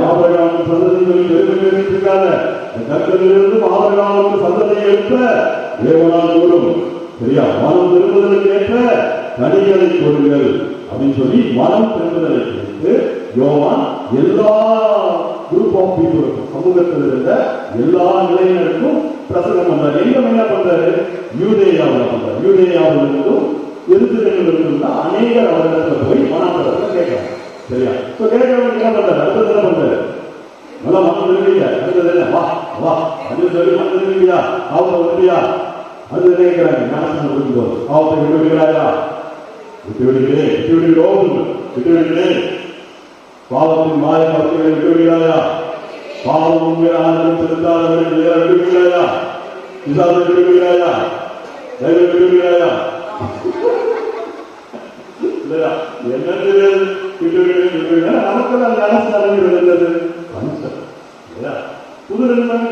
ஆபிரகாமுக்கு சந்ததி சொல்லி பெருமை இருக்காத கற்களிலிருந்து ஆபிரகாமுக்கு சந்ததியை எடுத்த தேவனால் கூடும். சரியா? மனம் திரும்புதலுக்கு ஏற்ற கனிகளை கொடுங்கள் அப்படின்னு சொல்லி மனம் திரும்புதலை குறித்து யோவான் எல்லா குரூப் ஆஃப் பீப்புளுக்கும், சமூகத்தில் இருந்த எல்லா நிலையினருக்கும் பிரசங்கம் பண்றாரு. எங்க என்ன பண்றாரு? யூதேயாவில் பண்றாரு. யூதேயாவில் இருந்தும் எதிர்த்து அநேகர் அவரிடத்துல போய் மனாந்தரத்தில் கேட்கிறாங்க. சரியா? இப்போ கேட்கிறவங்க என்ன பண்றாரு? அடுத்தது என்ன பண்றாரு? நல்லா மனம் திரும்பியா? அடுத்தது என்ன? வா வா அப்படின்னு சொல்லி மனம் திரும்பியா? அவங்க விரும்பியா? அது நினைக்கிறாங்க. ஞானஸ்நானம் கொடுக்கும்போது பாவத்தை விட்டு விடுகிறாயா? விட்டு விடுகிறேன், விட்டு விடுகிறோம், விட்டு விடுகிறேன். பாவத்தின் மாய பக்திகளை விட்டு விடுகிறாயா? பாவம் உண்மையை ஆனந்தம் செலுத்தாதவர்கள் விட்டு விடுகிறாயா? விசாரணை விட்டு விடுகிறாயா? தைரியம் விட்டு விடுகிறாயா? இல்லையா? என்ன விட்டு விடுகிறேன். நமக்கு அந்த ஞானஸ்நானம் இருந்தது பஞ்சம். இல்லையா? புது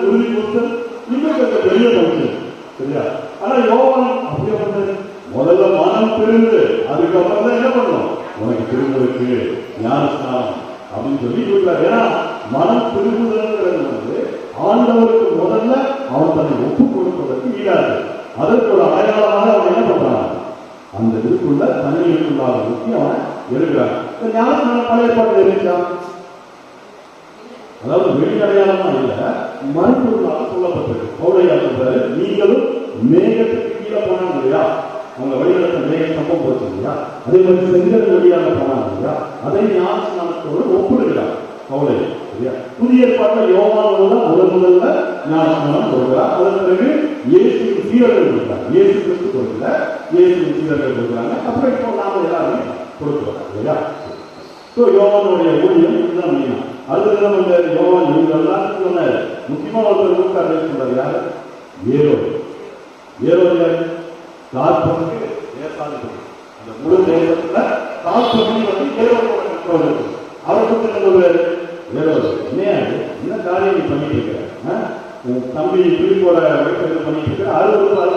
உறுதி புத்தல் இன்னும் பெரிய பஞ்சம். சரியா? ஆனா யோவான் அப்படியே பண்றது, முதல்ல மனம் திருந்து அதுக்கப்புறம் தான் என்ன பண்ணணும்? உனக்கு திரும்புவதற்கு ஞானஸ்நானம் அப்படின்னு சொல்லி கொடுத்தாரு. ஏன்னா மனம் திரும்புதல்ங்கிறது ஆண்டவருக்கு முதல்ல அவன் தன்னை ஒப்பு கொடுப்பதற்கு ஈடாது. அதற்கு ஒரு அடையாளமாக அவன் என்ன பண்றான்? அந்த இதுக்குள்ள தண்ணீருக்குள்ளாக நோக்கி அவன் எழுதுறான். ஞானஸ்நானம் பழைய பாட்டு இருந்துச்சான். அதாவது வெளி அடையாளமா இல்ல, மறுபொருளாக சொல்லப்பட்டது. பவுலையார் சொல்றாரு, நீங்களும் மேகத்துக்கு கீழே போனாங்க இல்லையா? அவங்க வழிநடத்த மேக சம்பவம் போச்சு இல்லையா? அதே மாதிரி செங்கல் வழியாக போனாங்க இல்லையா? அதை ஞானஸ்நானத்தோடு ஒப்பிடுகிறார் பவுலை. சரியா? புதிய ஏற்பாட்டில் யோவானோட முதல்ல ஞானஸ்நானம் கொடுக்கிறார். அதன் பிறகு இயேசு சீரர்கள் கொடுக்கிறார். இயேசு கிறிஸ்து கொடுக்கல, இயேசு சீரர்கள் கொடுக்குறாங்க. அப்புறம் இப்போ நாம எல்லாருமே கொடுக்கிறோம் இல்லையா? ஸோ யோவானுடைய ஊழியம் இதுதான் மெயினா. அடுத்தது நம்ம யோவான் இவங்க எல்லாத்துக்கும் சொன்னாரு. முக்கியமா ஒருத்தர் கூப்பிட்டாரு சொல்றாரு. யாரு? ஏரோது. ஏரோது யாரு? காற்பனுக்கு ஏசாது. அந்த முழு தேசத்துல காற்பனுக்கு வந்து ஏரோதோட கண்ட்ரோல் இருக்கு. அவரை பத்தி என்ன சொல்றாரு? ஏரோது, என்ன காரியம் நீ பண்ணிட்டு இருக்கிற? உன் தம்பி பிலிப்போட வயசுல பண்ணிட்டு இருக்கிற, அது ஒரு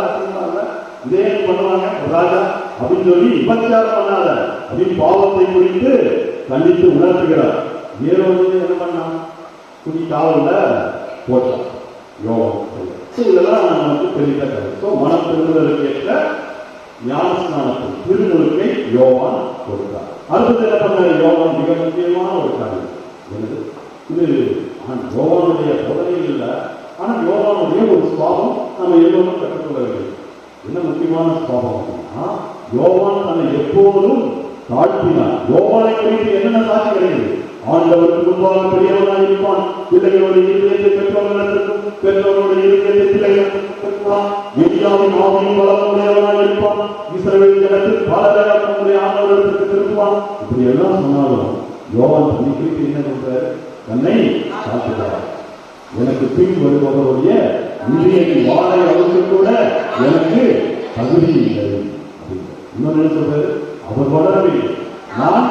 இதே பண்ணுவாங்க ராஜா அப்படின்னு சொல்லி விபச்சாரம் பண்ணாத அப்படின்னு பாவத்தை குறித்து கண்டித்து உணர்த்துகிறார். ஏரோது என்ன பண்ணான்? குடி காவல்ல போட்டான். யோவான் இதெல்லாம் நமக்கு தெரிந்த கருத்து. மனம் திரும்புதலுக்கு ஏற்ற ஞானஸ்நானத்தின் திருமுழுக்கை யோவான் கொடுத்தார். அடுத்தது என்ன பண்ணார் யோவான்? மிக முக்கியமான ஒரு காரியம் என்னது? இது யோவானுடைய போதனையில் இல்லை, ஆனா யோவானுடைய ஒரு சுவாபம் நம்ம எல்லோரும் கற்றுக்கொள்ள வேண்டும். என்ன முக்கியமான சுவாபம் அப்படின்னா, யோவான் தன்னை எப்போதும் தாழ்த்தினார். யோவானை குறித்து என்னென்ன சாட்சி கிடையாது? ஆண்டவருக்கு முன்பாக பெரியவனாக இருப்பான், பிள்ளைகளுடைய இருதயத்தை பெற்றோர்களுக்கும் பெற்றோருடைய இருதயத்தை பிள்ளைகளுக்கும் பெற்றுவான், எளியாவின் ஆவியும் வளமுடையவனாக இருப்பான், இஸ்ரவேல் ஜனத்தில் பாலகனுடைய ஆண்டவருக்கு திருப்புவான். இப்படி எல்லாம் சொன்னாலும் யோவான் தன்னை குறித்து என்ன சொல்றாரு? தன்னை காட்டுகிறார். எனக்கு பின் வருபவருடைய இந்தியின் வாழை அளவுக்கு கூட எனக்கு தகுதி இல்லை. இன்னொன்று என்ன சொல்றாரு? அவர் வளரவில்லை, நான்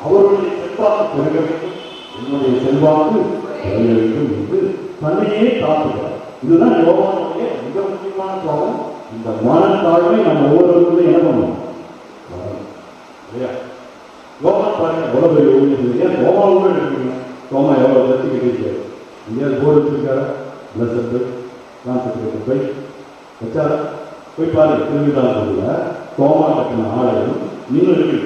அவருடைய செல்வாக்கு பெருக வேண்டும், என்னுடைய செல்வாக்கு வேண்டும் என்று தன்னையே காத்துகிறார். இதுதான் யோவானுடைய மிக முக்கியமான பாவம். இந்த மனத்தாழ்மை நம்ம ஒவ்வொருவருக்கும் என்ன பண்ணுவோம் இல்லையா? யோவான் பாருங்க எவ்வளவு பெரிய ஊழியர். ஏன் யோவாவுமே எடுக்கணும்? யோமா எவ்வளவு வச்சு கட்டிருக்காரு. எங்கேயாவது போர்டு வச்சிருக்காரு போய் வச்சாரா? போய் பாருங்க திருவிழாவில் தோமா கட்டின ஆலயம் இன்னும் இருக்கு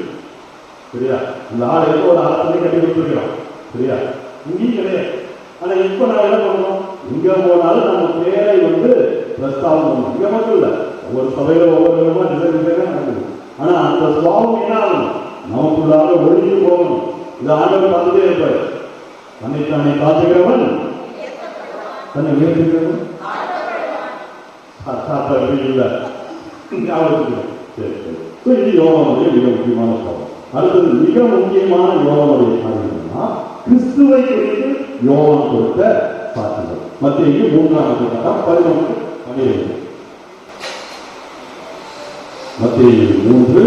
சரியா? இந்த ஆலயத்தை ஒரு அரசனை கட்டி கொடுத்துருக்கிறோம் சரியா? இங்கேயும் கிடையாது. ஆனா இப்ப நான் என்ன பண்ணணும்? இங்க போனாலும் நம்ம பேரை பிரஸ்தாபம் பண்ணணும். இங்க மட்டும் இல்ல, ஒவ்வொரு சபையில ஒவ்வொரு விதமா டிசைன் நடக்குது. ஆனா அந்த சுவாபம் என்ன ஆகணும்? நமக்குள்ளாக ஒழுங்கி போகணும். இந்த ஆண்டவர் பார்த்துட்டே இருப்பாரு. தன்னைத்தானே காத்துக்கிறவன் தன்னை உயர்த்துகிறவன் இல்ல. சரி சரி. இது யோவானுடைய மிக முக்கியமான பாவம். அடுத்தது மிக முக்கியமான யோவானுடைய காரியம்னா கிறிஸ்துவை குறித்து யோவான் கொடுத்த சாட்சிகள். மத்தேயு 3:11. மத்தேயு 3:11.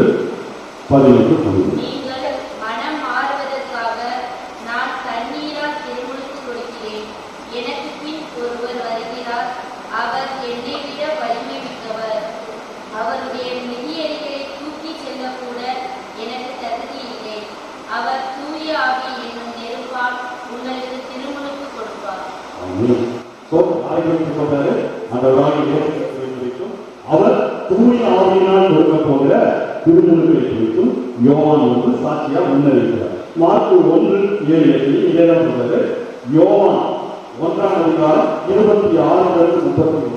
நீங்கள் மனம் மாறுவதற்காக நான் தண்ணீரால் திருமுழுக்கு கொடுக்கிறேன். எனக்கு பின் ஒருவர் வருகிறார். அவர் என்னை விட வலிமை மிக்கவர். அவருடைய மிதியடிகளை தூக்கி செல்லக்கூட எனக்கு தகுதி இல்லை. அவர் தூய ஆவி என்னும் நெருப்பால் உங்களுக்கு திருமுழுக்கு கொடுப்பார். அவர் தூய ஆவியினால் கொடுக்க போகிற திருமுழுக்கை குறித்தும் யோவான் சாட்சியா முன்னறிவிக்கிறார். மார்க்கு 1:7 இதேதான் சொல்றாரு. யோவான் 1:26-33.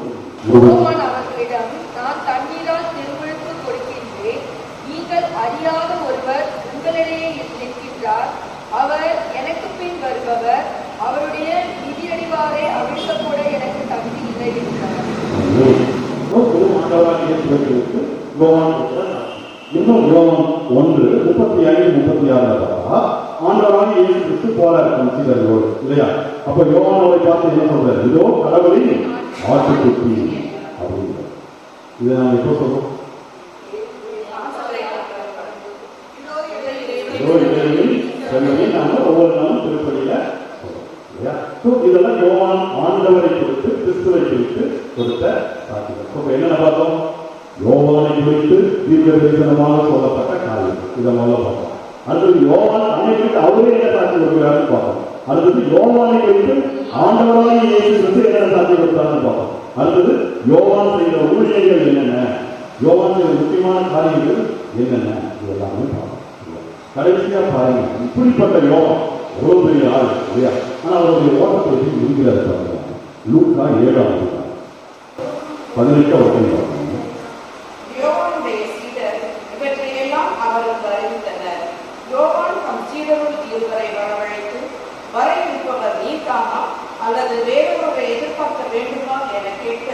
யோவான் அவர்களிடம், நான் தண்ணீரால் திருமுழுக்கு கொடுக்கின்றேன். நீங்கள் அறியாத ஒருவர் உங்களிடையே நிற்கின்றார். அவர் எனக்கு பின் வருபவர். அவருடைய மிதியடிவாரை அவிழ்க்க கூட எனக்கு தகுதி இல்லை என்றார். இன்னும் யோவான் 1:35-36 ஆண்டவராக இயேசு கிறிஸ்து போறார் சீடர்களோடு இல்லையா? அப்ப யோவானை பார்த்து என்ன சொல்றாரு? இதோ கடவுளின் ஆட்டுக்குட்டி அப்படிங்கிற. இதை நாம எப்போ சொல்றோம்? நாம ஒவ்வொரு நாளும் திருப்பதியில சொல்றோம். இதெல்லாம் யோவான் ஆண்டவரை குறித்து கிறிஸ்துவை குறித்து கொடுத்த சாட்சிகள். என்னென்ன பார்த்தோம்? யோவானை குறித்து தீர்க்க தரிசனமாக சொல்லப்பட்ட காரியம். இதை முதல்ல பார்த்தோம். அடுத்தது யோவான் தன்னை குறித்து அவரே என்ன சாட்சி கொடுக்கிறாருன்னு பார்த்தோம். அடுத்தது யோவானை குறித்து ஆண்டவராக இயேசு கிறிஸ்து என்ன சாட்சி கொடுத்தாருன்னு பார்த்தோம். அடுத்தது யோவான் செய்த ஊழியர்கள் என்னென்ன, யோவான் செய்த முக்கியமான காரியங்கள் என்னென்ன, இது எல்லாமே பார்த்தோம். கடைசியா பாருங்க, இப்படிப்பட்ட யோவான் எவ்வளவு பெரிய ஆள் இல்லையா? ஆனா அவருடைய ஓட்டத்தை இருக்கிறாரு பாருங்க. லூக்கா 7:18 யோவானுடைய சீடர் இவற்றையெல்லாம் அவருக்கு அறிவித்தனர். யோவான் தம் சீடருள் 2 வரவழைத்து, வர இருப்பவர் நீர்தானா அல்லது வேறொருவரை எதிர்பார்க்க வேண்டுமா என கேட்க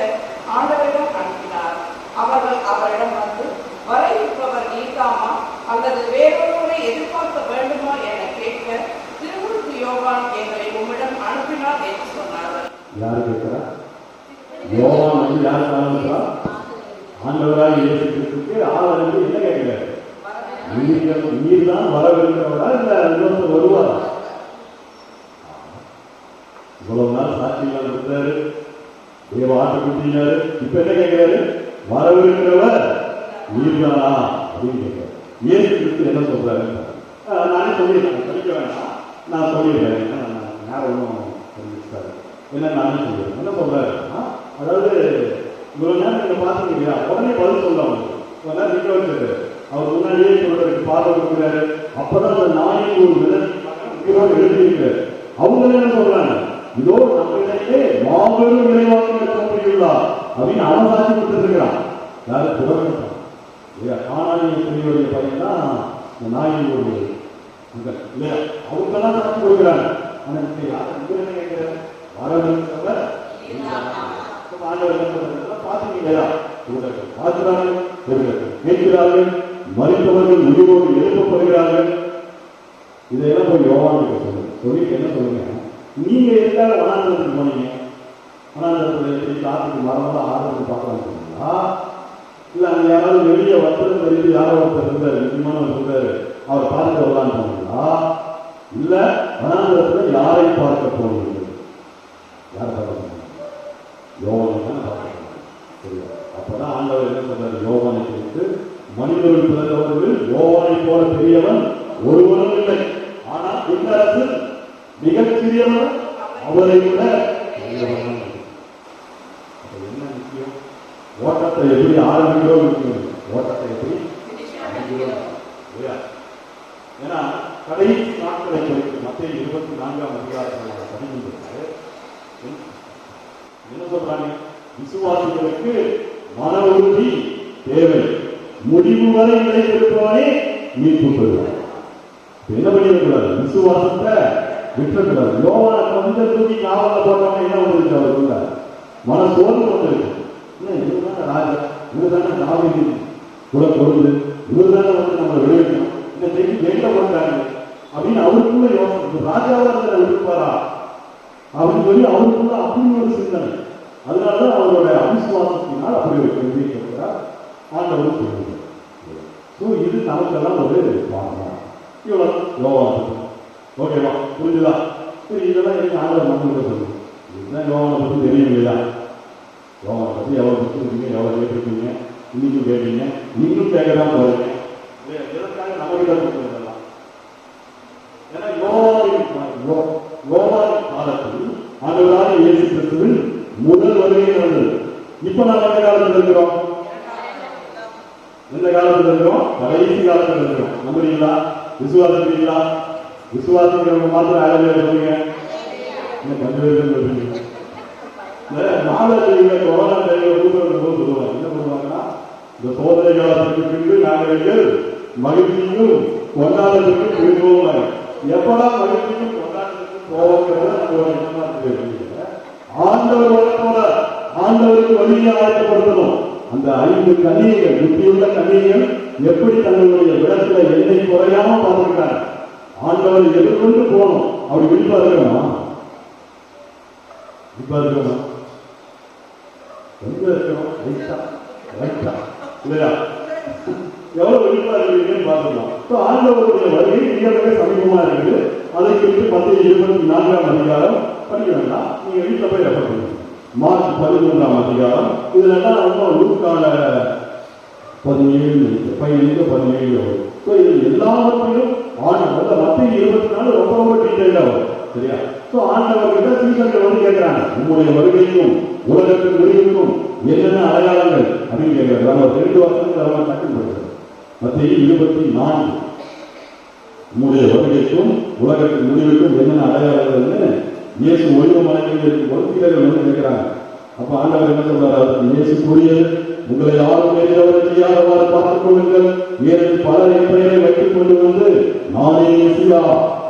ஆண்டவரிடம் அனுப்பினார். அவர்கள் அவரிடம் வந்து, வர இருப்பவர் நீர்தாமா அல்லது வேறொருவரை எதிர்பார்க்க வேண்டுமா என கேட்க திருமுழுக்கு யோவான் எங்களை உம்மிடம் அனுப்பினார் என்று சொன்னார்கள். யாரு கேட்கிறா? யோவான் யாரு ஆரம்பிச்சா? ஆண்டவராக இயேசு கிறிஸ்துவுக்கு ஆளறிந்து என்ன கேட்கிறாரு? நீர் தான் வரவிருக்கிறவரா இல்ல இன்னொருத்தர் வருவாரா? இவ்வளவு நாள் சாட்சிகள் கொடுத்தாரு, தேவ ஆட்டுக்குட்டினாரு. இப்ப என்ன கேட்கிறாரு? வரவிருக்கிறவர் நீர்தானா அப்படின்னு கேட்கிறாரு. இயேசு கிறிஸ்து என்ன சொல்றாரு? நானே சொல்லிடுறேன், படிக்க வேண்டாம், நான் சொல்லிடுறேன். யாரும் ஒன்றும் சொல்லிட்டாரு என்ன நானே சொல்லிடுறேன். என்ன சொல்றாரு? அதாவது இவ்வளவு நேரம் நீங்க பாத்துருக்கீங்களா? உடனே பதில் சொல்லுவாங்க. இவ்வளவு நேரம் நிக்க வச்சிருக்கு. அவர் முன்னாடியே சொல்றதுக்கு பார்வை கொடுக்குறாரு. அப்பதான் அந்த நாயின் ஒரு விதம் எழுதியிருக்காரு. அவங்க என்ன சொல்றாங்க? இதோ நம்மிடையே மாபெரும் இறைவாக்கு தோன்றியுள்ளார் அப்படின்னு அவன் சாட்சி கொடுத்துருக்கிறான். யாரு? புறவன் காணானிய பெரியவருடைய பையன் தான் இந்த நாயின் ஒரு இல்லையா? அவங்கெல்லாம் சாட்சி கொடுக்குறாங்க. ஆனா இப்ப யாரும் இவர் என்ன கேட்கிறாரு? வரவிருக்கிறவர் கேட்கிறார்கள், மறித்தவர்கள் உயிரோடு எழுப்பப்படுகிறார்கள். இதையெல்லாம் போய் யோவானுக்கு சொல்லிட்டு என்ன சொல்லுங்க? நீங்க எதுக்காக வனாந்தரத்துக்கு போனீங்க? வனாந்தரத்துல காத்துக்கு மரமெல்லாம் ஆறுக்கு பார்க்கலாம்னு சொன்னீங்களா? இல்ல அங்க யாராவது வெளியே வர்த்தகம் தெரிஞ்சு யாரோ ஒருத்தர் இருந்தாரு, முக்கியமானவர் இருந்தாரு, அவர் பார்க்க வரலான்னு சொன்னீங்களா? இல்ல வனாந்தரத்துல யாரை பார்க்க போனீங்க? யாரை பார்க்கணும்? யோவானை தான் பார்க்கணும். சரியா? அப்பதான் ஆண்டவர் என்ன சொல்றாரு? யோவானை குறித்து மனிதர்கள் பிறந்தவர்கள் யோவானை போல பெரியவன் ஒருவனும் இல்லை, ஆனால் விண்ணரசு மிகச் சிறியவன் அவரை விட பெரியவன். என்ன முக்கியம்? ஓட்டத்தை எப்படி ஆரம்பிக்கிறோம் முக்கியம். ஓட்டத்தை எப்படி ஆரம்பிக்கிறோம் இல்லையா? ஏன்னா கடைசி நாட்களை குறித்து மத்திய 24ஆம் அதிகாரத்தில் பதிவுகிறது. என்ன சொல்றாங்க? விசுவாசிகளுக்கு மன உறுதி தேவை, முடிவு வரை நிலைத்திருப்பவனே மீட்பு பெறுவார். என்ன பண்ணிடக்கூடாது? விசுவாசத்தை விட்டுறக்கூடாது. யோவான கொஞ்சம் தூக்கி காவல போட்டவங்க என்ன வந்துருச்சு? அவருக்குள்ள மன சோர்வு வந்துருக்கு. இவருதான ராஜா, இவருதான தாவீது கூட பொருள், இவருதான வந்து நம்ம வெளியிடணும், இந்த செய்தி எங்க போட்டாங்க அப்படின்னு அவருக்குள்ள யோசனை. ராஜாவா இருந்த விட்டுப்பாரா அப்படின்னு சொல்லி அவருக்குள்ள அப்படி ஒரு சிந்தனை. அதனாலதான் அவரோட அவிசுவாசத்தினால் அப்படி ஒரு கேள்வி கேட்கிறார். ஆண்டவர் சொல்லுங்க. இது நமக்கெல்லாம் ஒரு பாடம். இவ்வளவு யோவான. ஓகேவா? புரிஞ்சுதா? சரி, இதெல்லாம் எனக்கு ஆண்டவர் மக்களுக்கு சொல்லுங்க. இதுதான் யோவானை பற்றி தெரியும் இல்லையா? யோவானை பற்றி எவ்வளவு புரிஞ்சுருக்கீங்க, எவ்வளவு கேட்டிருக்கீங்க, இன்னைக்கும் கேட்டீங்க, இன்னும் கேட்கதான் போறீங்க. இதற்காக நம்ம கிட்ட கொடுக்குறதெல்லாம் ஏன்னா யோவான் காலத்தில் ஆண்டவராக இயேசு கிறிஸ்துவின் முதல் வருகை நடந்தது. இப்ப நம்ம எந்த காலத்தில் இருக்கிறோம்? எந்த காலத்தில் இருக்கிறோம்? கடைசி காலத்தில் இருக்கிறோம். நம்புறீங்களா? விசுவாசிக்கிறீங்களா? விசுவாசிக்கிறவங்க மாத்திரம் ஆளுநர் சொல்லுங்க. கொஞ்சம் பேர் சொல்றீங்க. இந்த மாதத்தில கொரோனா டைம்ல கூப்பிடுறது சொல்லுவாங்க. என்ன பண்ணுவாங்கன்னா, இந்த சோதனை காலத்துக்கு பின்பு நாங்கள் மகிழ்ச்சியும் கொண்டாடத்துக்கு விரும்புவாங்க. எப்படா மகிழ்ச்சியும் கொண்டாடத்துக்கு போவாங்கிறத ஆண்டவர் வழக்கோட ஆண்டவருக்கு வழியை ஆயத்தப்படுத்தணும். அந்த 5 கன்னிகைகள், புத்தியுள்ள கன்னிகைகள் எப்படி தங்களுடைய விடத்துல எண்ணெய் குறையாம பார்த்துக்கிட்டாங்க. ஆண்டவரை எதிர்கொண்டு போகணும். அப்படி விழிப்பா இருக்கணுமா? விழிப்பா இருக்கணும். எங்க இருக்கணும்? ரைட்டா இல்லையா? எவ்வளவு விழிப்பா இருக்கீங்கன்னு பார்த்துக்கலாம். ஆண்டவருடைய வருகை மிக சமீபமா இருக்குது. அதை குறித்து மத்திய 24ஆம் அதிகாரம் படிக்க வேண்டாம், நீங்க வீட்டில் போய் ரெஃபர் பண்ணுங்க. மார்க் 11ஆம் அதிகாரம், இதுல லூக்கான 17 வரும். இது எல்லாவற்றையும் ஆண்டவர் மத்திய 24 ரொம்ப டீட்டெயிலா வரும். சரியா? ஆண்டவர் கிட்ட சீசர்கள் வந்து கேட்கிறாங்க, உங்களுடைய வருகைக்கும் உலகத்தின் முடிவுக்கும் என்னென்ன அடையாளங்கள் அப்படின்னு கேட்கிறாங்க. நம்ம 2 வருஷத்துக்கு அவங்க டக்குன்னு போடுறது. மத்திய 24 உங்களுடைய வருகைக்கும் உலகத்தின் முடிவுக்கும் என்னென்ன அடையாளங்கள்னு இயேசு ஒளிவு மலையில் இருக்கும் சீடர்கள் வந்து நினைக்கிறாங்க. அப்ப ஆண்டவர் என்ன சொல்றாரு? இயேசு கூறியது, உங்களை யாரும் எதிரவரை செய்யாதவாறு பார்த்துக் கொள்ளுங்கள், ஏனெனில் பலர் என் பெயரை வைத்துக் கொண்டு வந்து நானே மெசியா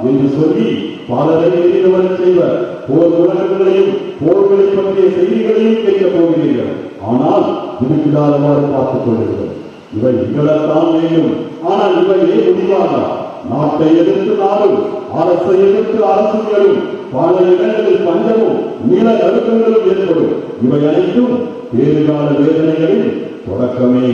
என்று சொல்லி பலரை எதிரவரை செய்வர். போர் உலகங்களையும் போர்களை பற்றிய செய்திகளையும் கேட்கப் போகிறீர்கள், ஆனால் விடுவிடாதவாறு பார்த்துக் கொள்ளுங்கள். இவை நிகழத்தான் வேண்டும், ஆனால் இவையே முடிவாக நாட்டை எதிர்த்து நாடும், அரசை எதிர்த்து அரசுகளும், பல இடங்களில் பஞ்சமும் நில நடுக்கங்களும் ஏற்படும். இவை அனைத்தும் பேறுகால வேதனைகளின் தொடக்கமே.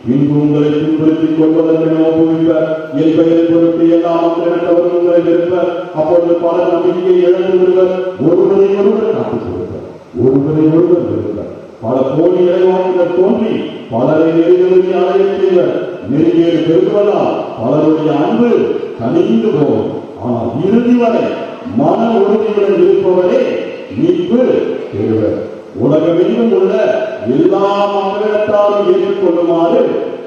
பின்பு உங்களை துன்புறுத்திக் கொள்வதற்கு நோக்குவிப்பர். என் பெயரை பொறுத்து எல்லா மக்களிடத்தவர்கள் உங்களை இருப்பர். அப்பொழுது பல நம்பிக்கையை இழந்து விடுவர். ஒருவரை ஒருவர் காத்துக் கொடுப்பர், ஒருவரை ஒருவர் இருப்பர். பல கோடி இறைவாக்கினர் தோன்றி பலரை நெருங்கி அடைய செய்வர். நெருங்கியது பெருகுவதால் பலருடைய அன்பு கனிந்து போகும். ஆனால் இறுதி வரை மன உறுதியுடன் இருப்பவரே மீட்பு பெறுவர். உலகமெங்கும் உள்ள எல்லா மக்களிடத்தாலும் ஏற்றுக்கொள்ளுமாறு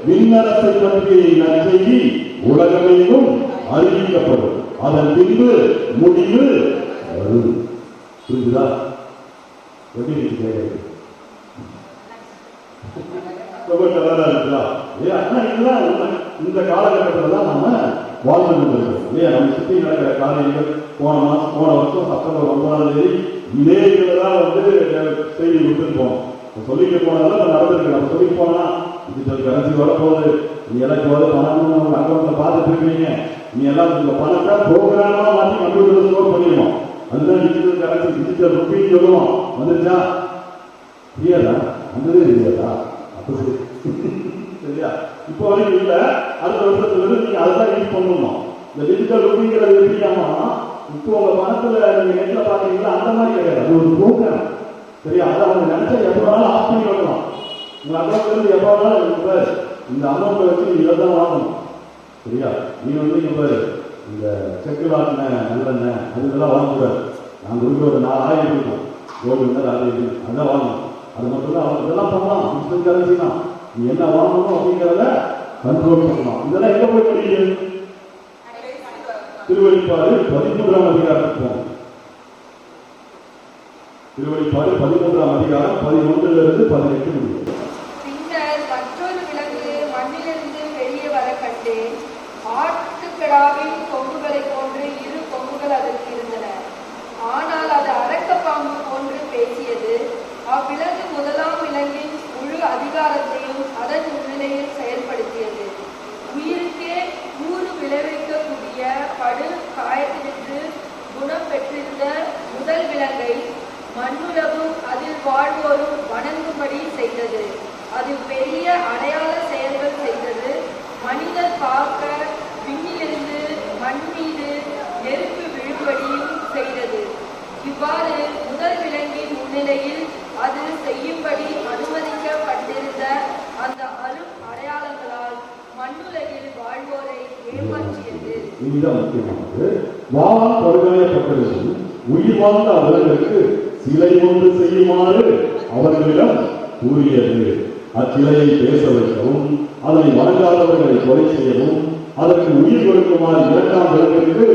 விண்ணரசை பற்றிய நற்செய்தி உலகமெங்கும் அறிவிக்கப்படும். அதன் பின்பு முடிவு வரும். புரிஞ்சுதா? எப்படி கேட்கிறது? ரொம்ப கலரா இருக்குதா? இந்த காலகட்டத்தில் தான் நம்ம வாழ்ந்து இல்லையா? நம்ம சுற்றி நடக்கிற காரியங்கள் போன வருஷம் செப்டம்பர் 9ஆம் தேதி இதே இதுலதான் வந்து செய்தி கொடுத்துருப்போம். சொல்லிட்டு போனதெல்லாம் நடந்திருக்கு. நம்ம சொல்லி போனா டிஜிட்டல் கரன்சி வரப்போகுது, நீ எனக்கு வந்து பணம் அக்கௌண்ட்ல பார்த்துட்டு இருக்கீங்க, நீ எல்லாம் இந்த பணத்தை ப்ரோக்ராமா மாற்றி கம்ப்யூட்டர்ல ஸ்டோர் பண்ணிடுவோம். அதுதான் டிஜிட்டல் கரன்சி, டிஜிட்டல் ருப்பின்னு சொல்லுவோம். வந்துருச்சா? இல்லையாதா? வந்ததே இல்லையாதா? அப்படி சரியா? இப்போ வரைக்கும் இல்ல, அடுத்த வருஷத்துல இருந்து நீங்க அதான் யூஸ் பண்ணணும். இந்த டிஜிட்டல் ருப்பிங்கிறது எப்படியாமா இப்போ உங்க பணத்துல நீங்க நெட்ல பாத்தீங்கன்னா அந்த மாதிரி கிடையாது, அது ஒரு ப்ரோக்ராம். சரியா? அதை அவங்க நினைச்சா எப்ப வேணாலும் ஆஃப் பண்ணி வைக்கலாம். உங்க அக்கௌண்ட்ல இருந்து எப்ப வேணாலும் இந்த அமௌண்ட்டை வச்சு நீ இதை தான் வாங்கணும். சரியா? நீ வந்து இப்ப இந்த செக்கு ஆட்டின நல்லெண்ணெய் அதுக்கெல்லாம் வாங்கக்கூடாது. நாங்கள் கொடுக்குற ஒரு 4000 இருக்கும் கோல்டு இருந்தால் அதான் வாங்கணும். அது மட்டும் தான் அவங்க இதெல்லாம் பண்ணலாம். இன்ஸ்டன்ட் கரன்சி தான். நீ என்ன வாங்கணும் அப்படிங்கிறத கண்ட்ரோல் பண்ணலாம். இதெல்லாம் எங்க போய் முடியும்? திருவெளிப்பாடு 13ஆம் அதிகாரத்துக்கு போகும். திருவெளிப்பாடு 13ஆம் அதிகாரம் 11லிருந்து 18 முடியும். பின்னர் மற்றொரு விலங்கு மண்ணிலிருந்து வெளியே வர கண்டேன். ஆட்டுக்கடாவின் கொம்புகளை போன்று 2 கொம்புகள் அதற்கு இருந்தன. ஆனால் அது அரக்கப்பாம்பு போன்று பேசியது. அவ்விலங்கு முதலாம் விலங்கின் முழு அதிகாரத்தையும் அதன் முன்னிலையில் செயல்படுத்தியது. உயிருக்கே ஊறு விளைவிக்கக்கூடிய படு காயத்தினின்று குணம் பெற்றிருந்த முதல் விலங்கை மண்ணுலகும் அதில் வாழ்வோரும் வணங்கும்படி செய்தது. அது பெரிய அடையாள செயல்கள் செய்தது. மனிதர் பார்க்க விண்ணிலிருந்து மண் மீது நெருப்பு விழும்படியும் செய்தது. இவ்வாறு முதல் விலங்கின் முன்னிலையில் அது செய்யும்படி அனுமதிக்கப்பட்டிருந்த அந்த அரும் அடையாளங்களால் மண்ணுலகில் வாழ்வோரை ஏமாற்றியது. இதுதான் முக்கியமானது. வாளால் படுகாயப்பட்டதும் உயிர் வாழ்ந்த அவர்களுக்கு சிலை ஒன்று செய்யுமாறு அவர்களிடம் கூறியது. அச்சிலையை பேச வைக்கவும் அதனை வணங்காதவர்களை கொலை செய்யவும் அதற்கு உயிர் கொடுக்குமாறு 2ஆம் விலங்கிற்கு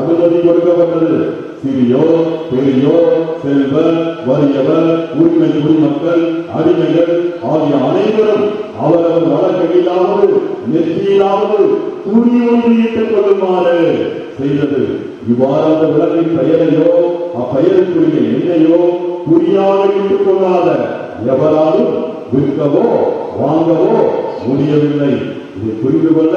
அனுமதி கொடுக்கப்பட்டது. சிறியோர் பெரியோர் செல்வர் வறியவர் உரிமை குடிமக்கள் அடிமைகள் ஆகிய அனைவரும் அவரவர் வழக்கையிலாவது நெற்றியிலாவது துணி ஒன்று ஈட்டுக் கொள்ளுமாறு செய்தது. இவ்வாறு அந்த விலங்கின் பெயரையோ அப்பெயருக்குரிய எண்ணையோ குறியாக இட்டுக் கொள்ளாத எவராலும் விற்கவோ வாங்கவோ முடியவில்லை. இதை புரிந்து கொள்ள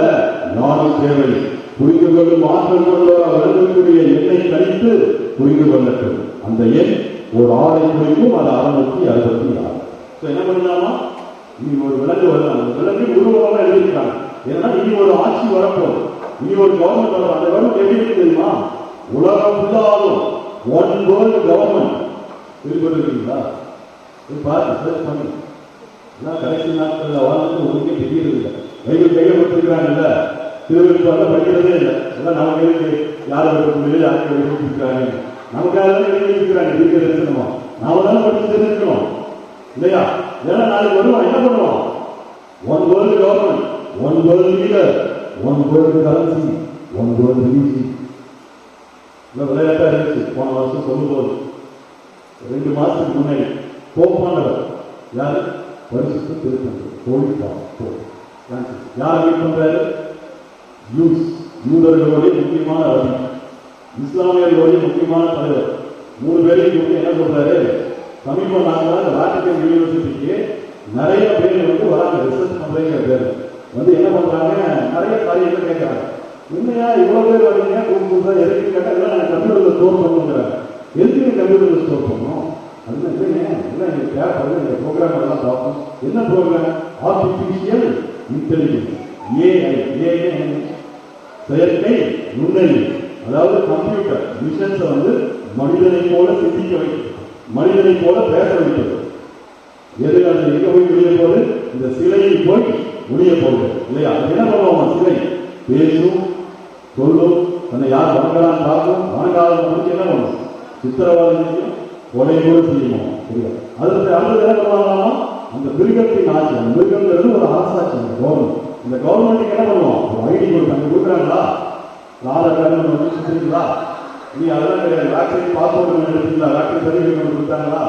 ஞானம் தேவை. புரிந்து கொள்ளும் ஆற்றல் கொண்டவர் விலங்குக்குரிய எண்ணை கணித்து புரிந்து கொள்ளட்டும். அந்த எண் ஒரு ஆடை குறிக்கும். அது 666. என்ன பண்ணலாமா? இனி ஒரு விலங்கு வரலாம். அந்த விலங்கு உருவமாக எழுதியிருக்காங்க. ஏன்னா இனி ஒரு ஆட்சி வரப்போம், இனி ஒரு கவர்மெண்ட் வரும். அந்த கவர்மெண்ட் எப்படி இருக்கு தெரியுமா? உலகம் ஃபுல்லாகும் ஒன் வேர்ல்டு கவர்மெண்ட் இருக்கீங்களா? பார்த்து சர்ச் பண்ணி கடைசி நாட்களில் வாழ்ந்து ஒன்றுமே தெரியறதில்லை. பைபிள் கையப்பட்டிருக்கிறாங்கல்ல, திருவள்ளுவர் படிக்கிறதே இல்லை. எல்லாம் நமக்கு இருக்கு. யாரை முடியாது யாருக்கு எழுதிருக்காங்க, நமக்காக எழுதியிருக்கிறாங்க. இருக்கிற தரிசனமா நாம தானே படிச்சு தெரிஞ்சுக்கணும் இல்லையா? ஏன்னா நாளைக்கு வருவோம், என்ன பண்ணுவோம்? One world government, one world leader, one world currency, one world religion. விளையாட்டா இருந்துச்சு போன வருஷம் சொல்லும்போது. 2 மாசத்துக்கு முன்னாடி போப்பானவர் யாரு? பரிசுத்த திருத்தந்தை யார் மீட் பண்றாரு? யூதர்களுடைய முக்கியமான ரவி, இஸ்லாமியர்களுடைய முக்கியமான தலைவர். 3 பேரையும் கூட்டி என்ன சொல்றாரு? சமீபம் நாங்கள் வாட்டிகன் யூனிவர்சிட்டிக்கு நிறைய பேர் வந்து வராங்க, ரிசர்ச் பண்றீங்க பேர் வந்து என்ன பண்றாங்க, நிறைய காரியங்கள் கேட்கறாங்க. என்னையா இவ்வளவு பேர் வரீங்க கூப்பிடுறா எதுக்கு கேட்டால் நான் கம்ப்யூட்டர்ல ஸ்டோர் பண்ணுங்கிறாங்க. எதுக்கு கம்ப்யூட்டர்ல ஸ்டோர் பண்ணணும்? அதுதான் இல்லைங்க, இல்லை எங்களுக்கு தேவைப்படுது, எங்கள் ப்ரோக்ராம் எல்லாம் பார்ப்போம். என்ன program? Artificial intelligence, AI. AI செயற்கை நுண்ணறிவு. அதாவது கம்ப்யூட்டர் மிஷன்ஸை வந்து மனிதனை போல சிந்திக்க வைக்கும், மனிதனை போல பேச வைக்கிறது. எது அது எங்க போய் முடிய போகுது? இந்த சிலையில் போய் முடிய போகுது இல்லையா? அது என்ன பண்ணுவோமா? சிலை பேசும், சொல்லும், தன்னை யார் வணங்கலாம் பார்க்கும், வணங்காத என்ன பண்ணும்? சித்திரவாதம் செய்யும், கொலை கூட செய்யணும். அதற்கு அடுத்தது என்ன பண்ணுவாங்களாமா? அந்த மிருகத்தின் ஆட்சி. அந்த மிருகங்கிறது ஒரு அரசாட்சி. அந்த கவர்மெண்ட், இந்த கவர்மெண்ட்டுக்கு என்ன பண்ணுவோம்? ஒரு ஐடி கொடுத்தாங்க, கொடுக்குறாங்களா? ஆதார் கார்டு வச்சுருக்கீங்களா? நீ அதெல்லாம் கிடையாது. வேக்சின் பாஸ்போர்ட் எடுத்துங்களா? வேக்சின் சர்டிஃபிகேட் கொடுத்தாங்களா?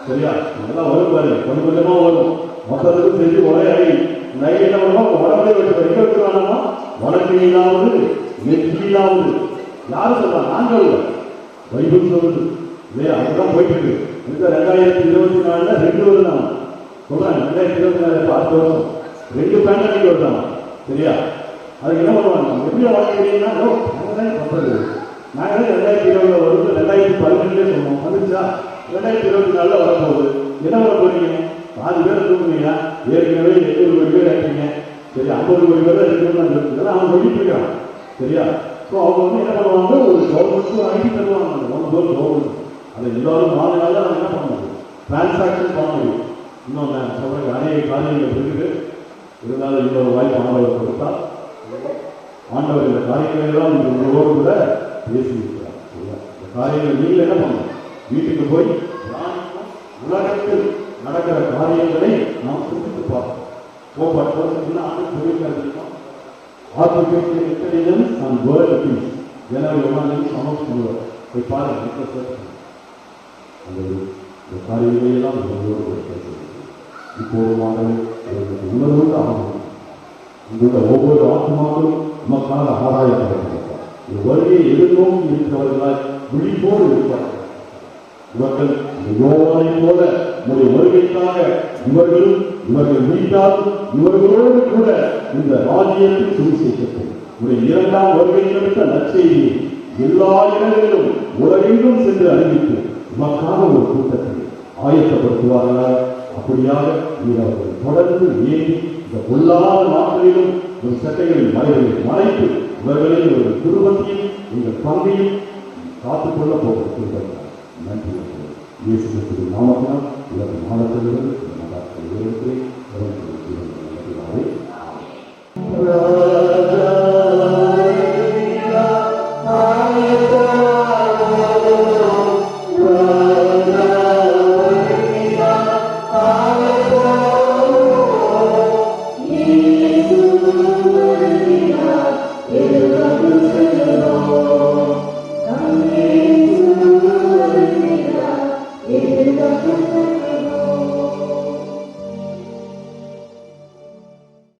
சரியா? அதெல்லாம் வரும் பாரு, கொஞ்சம் கொஞ்சமா வரும். மொத்தத்துக்கும் செஞ்சு ஒரே ஐடி. இந்த ஐடி என்ன பண்ணுவோம்? உடம்புலேயே வச்சு எங்க வச்சுருவாங்கன்னா வடக்கையிலாவது நெற்றியிலாவது. யாரும் சொல்றாங்க? நாங்கள் பைபிள் சொல்லுது இல்லையா? அதுதான் போயிட்டு இருக்கு. இந்த 2024 2 வருடம் சொல்றாங்க. 2024 அடுத்த வருஷம் 2 பேண்டமிக் வருதாங்க. சரியா? அதுக்கு என்ன பண்ணுவாங்க? எப்படி வாழ்க்கைன்னா பண்றது. நாங்களே 2020 வருது, 2012 சொன்னோம். வந்துச்சா? 2024 வரப்போகுது. என்ன பண்ண போறீங்க? 4 பேர் தூங்குனீங்க, ஏற்கனவே 800 கோடி பேர் ஆயிட்டீங்க. சரி, 50 கோடி பேர் தான் இருக்குன்னு அவங்க சொல்லிட்டு இருக்காங்க. சரியா? ஸோ அவங்க வந்து என்ன பண்ணுவாங்க, ஒரு கவர்மெண்ட்ஸும் ஐடி தருவாங்க, அந்த ஒன் கோல் கவர்மெண்ட். அதை எல்லாரும் வாங்கினால நம்ம என்ன பண்ண முடியும், டிரான்சாக்ஷன் பண்ண முடியும். இன்னும் நான் சொல்கிறேன், அநேக காரியங்கள் இருக்குது. இருந்தாலும் இன்னொரு வாய்ப்பு ஆண்டவர் கொடுத்தா, ஆண்டவர் இந்த காரியங்களை எல்லாம் உங்களோடு கூட பேசியிருக்கிறார். இந்த காரியங்கள் நீங்கள் என்ன பண்ணணும், வீட்டுக்கு போய் உலகத்தில் நடக்கிற காரியங்களை நாம் சிந்தித்து பார்ப்போம். போகிறதுக்குன்னா ஆண்டு சொல்லியிருக்கோம். Artificial intelligence and world piece January 1 announce பண்ணுவார். போய் பாருங்க. அந்த இந்த காரியங்களை எல்லாம் உங்களோடு பேசுகிறது. இப்போதுமாக உணர்வு ஆகும். உங்களுடைய ஒவ்வொரு ஆத்மாக்களும் நமக்காக ஆராயப்பட்டிருக்கிறார். இந்த வருகையை எதிர்நோக்கி இருக்கிறவர்களால் விழிப்போடு இருப்பார்கள். இவர்கள் யோவானை போல உங்களுடைய வருகைக்காக இவர்களும் இவர்கள் வீட்டாலும் இவர்களோடு கூட இந்த ராஜ்யத்தில் சுவிசேஷத்தை உடைய 2ஆம் வருகையிலிருந்த நற்செய்தியை எல்லா இடங்களிலும் உலகெங்கும் சென்று அறிவித்து நமக்கான ஒரு கூட்டத்தை ஆயத்தப்படுத்துவார்கள். அப்படியாக அவர்கள் தொடர்ந்து ஏறி இந்த பொல்லாத நாட்களிலும் ஒரு சட்டைகளின் மறைத்து இவர்களில் ஒரு குடும்பத்தையும் எங்கள் பங்கையும் காத்துக்கொள்ள போகிறார். நன்றி. இயேசு கிறிஸ்துவின் நாமத்தினால் உலக மாதத்திலிருந்து